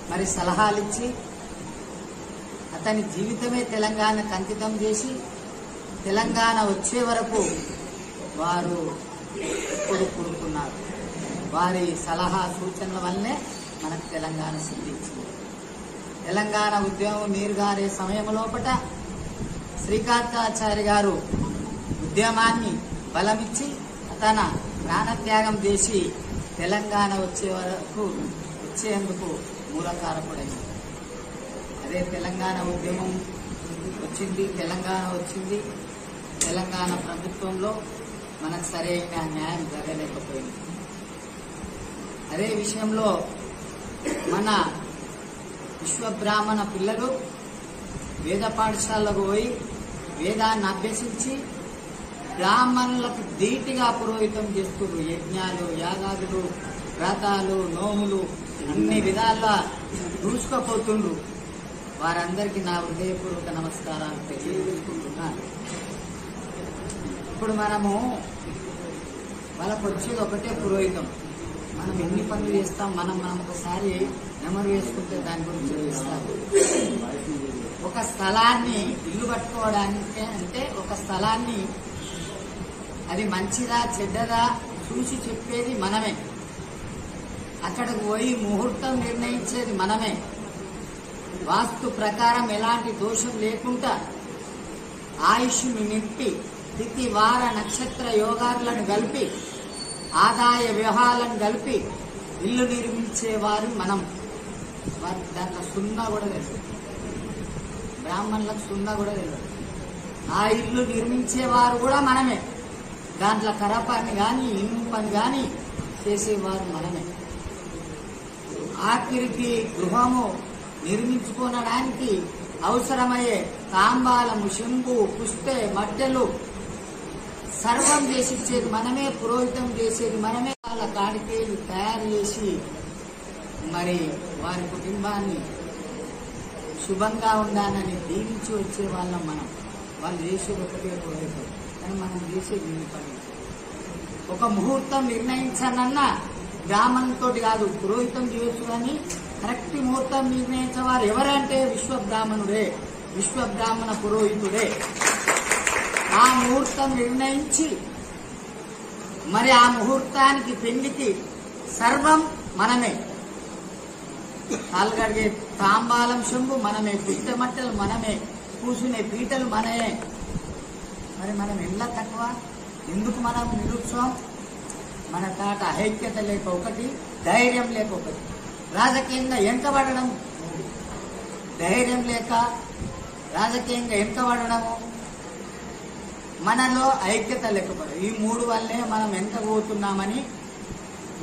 మరి సలహాలు ఇచ్చి అతని జీవితమే తెలంగాణకు అంకితం చేసి తెలంగాణ వచ్చే వరకు వారు ఎప్పుడు కూరుకున్నారు. వారి సలహా సూచనల వల్లనే మనకు తెలంగాణ సిద్ధించింది. తెలంగాణ ఉద్యమం నీరుగారే సమయం లోపట శ్రీకాంతాచార్య గారు ఉద్యమాన్ని బలమిచ్చి తన ప్రాణత్యాగం చేసి తెలంగాణ వచ్చేందుకు మూలకారకుడైంది. అదే తెలంగాణ ఉద్యమం వచ్చింది, తెలంగాణ వచ్చింది. తెలంగాణ ప్రభుత్వంలో మనకు సరైన న్యాయం జరగలేకపోయింది. అదే విషయంలో మన విశ్వబ్రాహ్మణ పిల్లలు వేద పాఠశాలకు పోయి వేదాన్ని అభ్యసించి బ్రాహ్మణులకు ధీటిగా పురోహితం చేస్తున్నారు. యజ్ఞాలు, యాగాదులు, వ్రతాలు, నోములు అన్ని విధాలా దూసుకుపోతుండ్రు. వారందరికీ నా హృదయపూర్వక నమస్కారాలు తెలియజేసుకుంటున్నాను. ఇప్పుడు మనము వాళ్ళకు వచ్చేది ఒకటే పురోహితం. మనం ఎన్ని పనులు చేస్తాం, మనం ఒకసారి నెమరు వేసుకుంటే దాని గురించి తెలుస్తాము. ఒక స్థలాన్ని ఇల్లు కట్టుకోవడానికి అంటే ఒక స్థలాన్ని అది మంచిదా చెడ్డదా చూసి చెప్పేది మనమే. అక్కడికి పోయి ముహూర్తం నిర్ణయించేది మనమే. వాస్తు ప్రకారం ఎలాంటి దోషం లేకుండా ఆయుష్ను నింపి తిథి వార నక్షత్ర యోగాలను కలిపి ఆదాయ వ్యవహారాలను కలిపి ఇల్లు నిర్మించేవారు మనం. వారికి దాంట్లో సున్నా కూడా తెలియదు, బ్రాహ్మణులకు సున్నా కూడా తెలియదు. ఆ ఇల్లు నిర్మించేవారు కూడా మనమే. దాంట్లో కరపాన్ని కానీ ఇనుము పని కానీ చేసేవారు మనమే. ఆఖరికి గృహము నిర్మించుకోవడానికి అవసరమయ్యే తాంబాలము, శంకు, పుష్టే, మట్టెలు సర్వం చేసిచ్చేది మనమే. పురోహితం చేసేది మనమే. వాళ్ళ కాడికేలు తయారు చేసి మరి వారి కుటుంబాన్ని శుభంగా ఉండాలని దీవించి వచ్చే వాళ్ళం మనం. వాళ్ళు చేసేది ఒకటే పురోహితం, కానీ మనం చేసేది ఇన్ని పని. ఒక ముహూర్తం నిర్ణయించానన్నా బ్రాహ్మణులతో కాదు, పురోహితం చేయొచ్చు. కానీ కరెక్ట్ ముహూర్తం నిర్ణయించేవారు ఎవరంటే విశ్వబ్రాహ్మణుడే, విశ్వబ్రాహ్మణ పురోహితుడే. ఆ ముహూర్తం నిర్ణయించి మరి ఆ ముహూర్తానికి పెళ్లికి సర్వం మనమే. కాలుగడిగే తాంబాలం శంభు మనమే, పుట్టమట్టలు మనమే, కూసునే పీటలు మనమే. మరి మనం ఎలా తక్కువ? ఎందుకు మనం నిరుత్సవం? మన తాట ఐక్యత లేక ఒకటి, ధైర్యం లేక ఒకటి. రాజకీయంగా వెనుకబడడం, ధైర్యం లేక రాజకీయంగా వెనుకబడము, మనలో ఐక్యత లేకపోవడం. ఈ మూడు వల్లే మనం వెనుకపోతున్నామని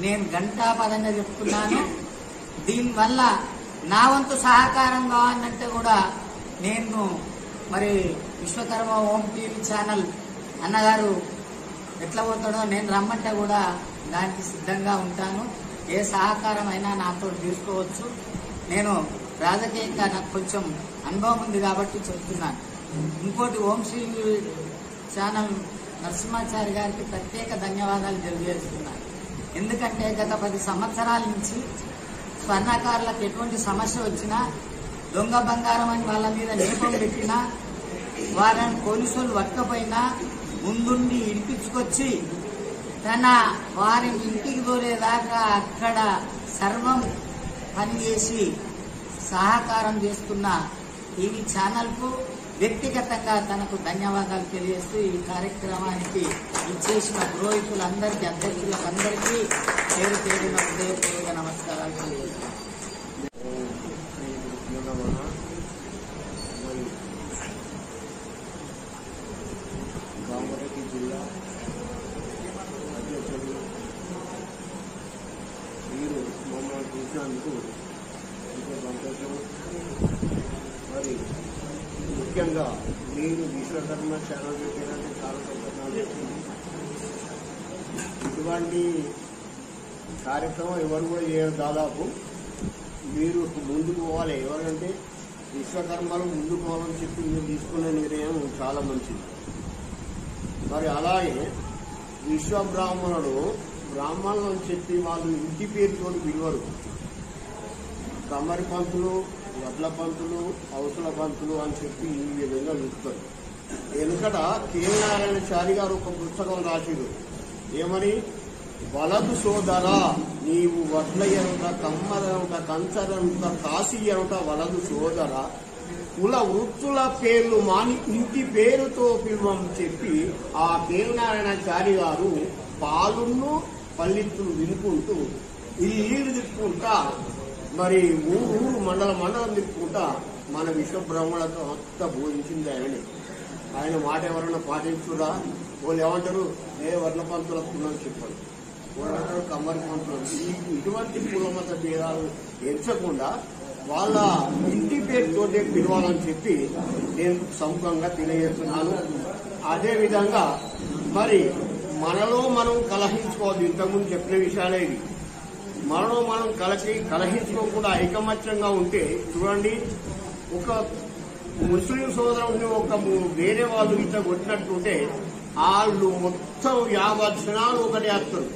నేను ఘంటాపదంగా చెప్తున్నాను. దీనివల్ల నా వంతు సహకారం కావాలంటే కూడా నేను మరి విశ్వకర్మ హోమ్ టీవీ ఛానల్ అన్నగారు ఎట్లా పోతాడో నేను రమ్మంటే కూడా దానికి సిద్ధంగా ఉంటాను. ఏ సహకారం అయినా నాతో తీసుకోవచ్చు. నేను రాజకీయంగా నాకు కొంచెం అనుభవం ఉంది కాబట్టి చెప్తున్నాను. ఇంకోటి హోమ్ టీవీ ఛానల్ నరసింహాచారి గారికి ప్రత్యేక ధన్యవాదాలు తెలియజేస్తున్నాను. ఎందుకంటే గత 10 సంవత్సరాల నుంచి స్వర్ణకారులకు ఎటువంటి సమస్య వచ్చినా, దొంగ బంగారం అని వాళ్ళ మీద నేపం పెట్టినా, వారిని పోలీసులు పట్టకపోయినా ముందుండి ఇడిపించుకొచ్చి వారిని ఇంటికి దూరేదాకా అక్కడ సర్వం పనిచేసి సహకారం చేస్తున్న టీవీ ఛానల్కు వ్యక్తిగతంగా తనకు ధన్యవాదాలు తెలియజేస్తూ ఈ కార్యక్రమానికి ఇచ్చేసిన పురోహితులందరికీ, అధ్యక్షులందరికీ పేరు పేరున హృదయపూర్వక నమస్కారాలు తెలియజేస్తున్నాను. కామారెడ్డి జిల్లా అధ్యక్షుడు మీరు మమ్మల్ని చూసినందుకు ఎంతో సంతోషం. మరి ముఖ్యంగా మీరు విశ్వకర్మ ఛానల్ పెట్టారంటే చాలా సంతోషాలు. ఇటువంటి కార్యక్రమం ఎవరు కూడా చేయరు. దాదాపు మీరు ముందుకు పోవాలి. ఎవరంటే విశ్వకర్మలు ముందుకు పోవాలని చెప్పి మీరు తీసుకునే నిర్ణయం చాలా మంచిది. మరి అలాగే విశ్వబ్రాహ్మణుడు బ్రాహ్మణులు అని చెప్పి వాళ్ళు ఇంటి పేరుతో పిలువరు. కమ్మరి పంతులు, వడ్ల పంతులు, అవసల పంతులు అని చెప్పి ఈ విధంగా పిలుస్తారు. వెనుకట కేనారాయణచారి గారు ఒక పుస్తకం రాసిరు. ఏమని? వలదు సోదరా నీవు వడ్ల ఎనుట, కమ్మరనుట, కంచరనుట, కాశీ ఎనుట వలదు సోదరా, కుల వృత్తుల పేర్లు మాని ఇంటి పేరుతో పిలువని చెప్పి ఆ కేనారాయణచారి గారు పాలును పల్లిత్తులు వినుకుంటూ ఇల్లు తిప్పుకుంటా మరి ఊరు మండలం తిప్పుకుంటా మన విశ్వబ్రహ్మణతో అంతా బోధించింది ఆయన మాట ఎవరైనా పాటించురా? వాళ్ళు ఏమంటారు? వడ్ల పంతులు వస్తుందని చెప్పారు. వాళ్ళు అంటారు కమ్మరి పంతులు. ఇటువంటి కులమత భేదాలు ఎంచకుండా వాళ్ళ ఇంటి పేరుతోనే పిలవాలని చెప్పి నేను సముఖంగా తెలియజేస్తున్నాను. అదేవిధంగా మరి మనలో మనం కలహించుకోవద్దు. ఇంతకుముందు చెప్పిన విషయాలే ఇవి. మనలో మనం కలహించుకోకుండా ఐకమత్యంగా ఉంటే చూడండి, ఒక ముస్లిం సోదరుని ఒక వేరే వాళ్ళు ఇట్లా కొట్టినట్టుంటే వాళ్ళు మొత్తం 50 జనాలు ఒకటి వేస్తారు.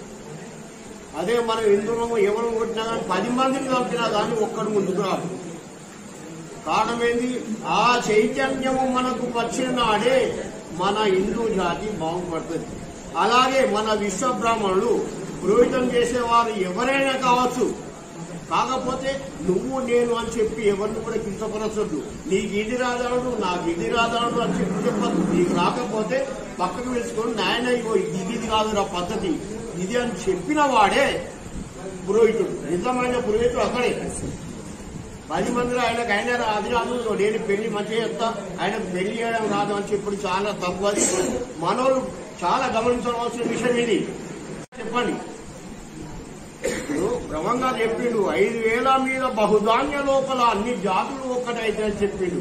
అదే మనం హిందువులము ఎవరు కొట్టినా కానీ 10 మందిని చంపినా కానీ ఒక్కడు ముందుకు రాదు. కారణం ఏంది? ఆ చైతన్యము మనకు వచ్చిన నాడే మన హిందూ జాతి బాగుపడుతుంది. అలాగే మన విశ్వ బ్రాహ్మణులు పురోహితం చేసేవారు ఎవరైనా కావచ్చు, కాకపోతే నువ్వు నేను అని చెప్పి ఎవరిని కూడా కించపరచొద్దు. నీకు ఇది రాదాడు నాకు ఇది రాదాడు అని చెప్పి చెప్పద్దు. నీకు రాకపోతే పక్కకు వేసుకొని నాయన ఇది కాదు నా పద్ధతి ఇది అని చెప్పిన వాడే పురోహితుడు. నిజమైన పురోహితుడు అక్కడే. 10 మందిలో ఆయన అది రాదు, నేను పెళ్లి మంచిగా చెప్తా, ఆయనకు పెళ్లి చేయడం రాదు అని చెప్పి చాలా తప్పు. అది మనోళ్ళు చాలా గమనించవలసిన విషయం ఇది. చెప్పండి, బ్రహ్మంగా చెప్పిండు 5,000 మీద బహుధాన్య లోపల అన్ని జాతులు ఒక్కటైతే అని చెప్పిండు.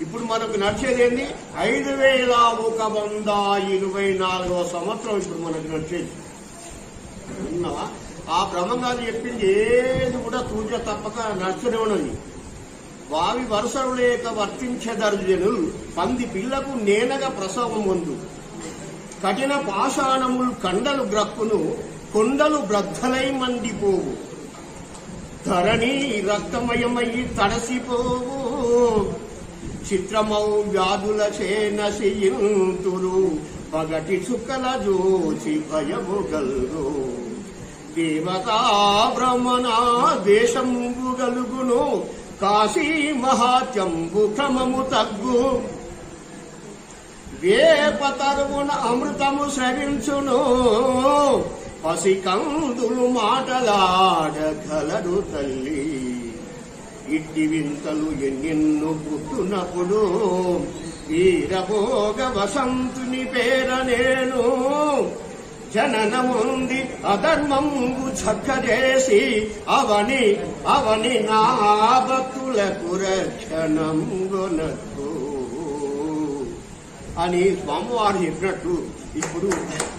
ఇప్పుడు మనకు నడిచేది ఏంది? 5,124వ సంవత్సరం ఇప్పుడు మనకు నడిచేది. విన్నావా? ఆ బ్రహ్మంగారు చెప్పింది ఏది కూడా తూచ తప్పక నడుస్తూనే ఉన్నది. వావి వరుసలు లేక వర్తించదర్జనులు పంది పిల్లకు నేనగా ప్రసవం ముందు కఠిన పాషాణములు కండలు గ్రక్కును కొండలు బ్రద్దలై మండిపోవు ధరణి రక్తమయమయ్యి తడసిపోవు చిత్రమౌ వ్యాధుల చేనసియుతురు పగటి చుక్కల జోచి భయముగల్రు దేవతా బ్రహ్మణ దేశంబు గలుగును కాశీ మహాత్యంబు క్రమము తగ్గు వేపతరువున అమృతము శ్రవించును పసికందులు మాటలాడగలరు తల్లి ఇట్టి వింతలు ఎన్నెన్ను పుట్టునప్పుడు వీరభోగ వసంతుని పేర నేను జననముంది అధర్మంబు చక్కజేసి అవని నా భక్తులకు రక్షణంగునకు అని స్వామివారు చెప్పినట్టు ఇప్పుడు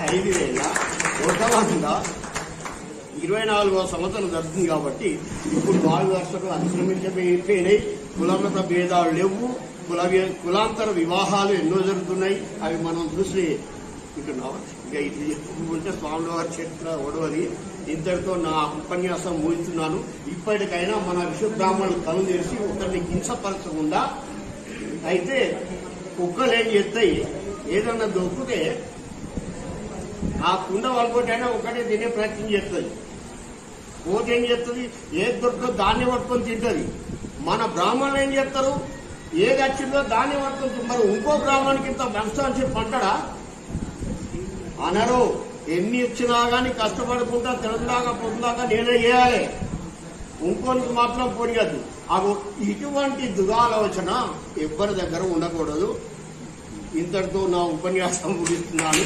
5,124వ సంవత్సరం జరుగుతుంది. కాబట్టి ఇప్పుడు 4 వర్షాలు అతిక్రమించబోయినాయి. కులమత భేదాలు లేవు. కులాంతర వివాహాలు ఎన్నో జరుగుతున్నాయి. అవి మనం చూసి వింటున్నాం. ఇక ఇది చెప్పుకుంటే స్వామివారి చరిత్ర ఒడవది. ఇద్దరితో నా ఉపన్యాసం ముగిస్తున్నాను. ఇప్పటికైనా మన విశ్వబ్రాహ్మణులు కలు తెరిచి ఒకరిని హింసపరచకుండా, అయితే కుక్కలు ఏం చేస్తాయి, ఏదన్నా దొరికితే ఆ కుండ వాళ్ళకొట్టైనా ఒకటే తినే ప్రయత్నం చేస్తుంది. కోతి ఏం చేస్తుంది, ఏది దొరుకుతుందో దాన్ని పట్టుకొని తింటుంది. మన బ్రాహ్మణులు ఏం చేస్తారు, ఏది వచ్చిందో దాన్ని పట్టుకొని తింటారు. ఇంకో బ్రాహ్మణునికి ఇంత నష్టం అని చెప్పి అంటాడా? అనరు. ఎన్ని ఇచ్చినా గానీ కష్టపడకుండా తెలంగాణ పొందాక నేనే చేయాలి, ఇంకోనికి మాత్రం పొడిగదు. ఇటువంటి దురాలోచన ఎవ్వరి దగ్గర ఉండకూడదు. ఇంతటితో నా ఉపన్యాసం ముగిస్తున్నాను.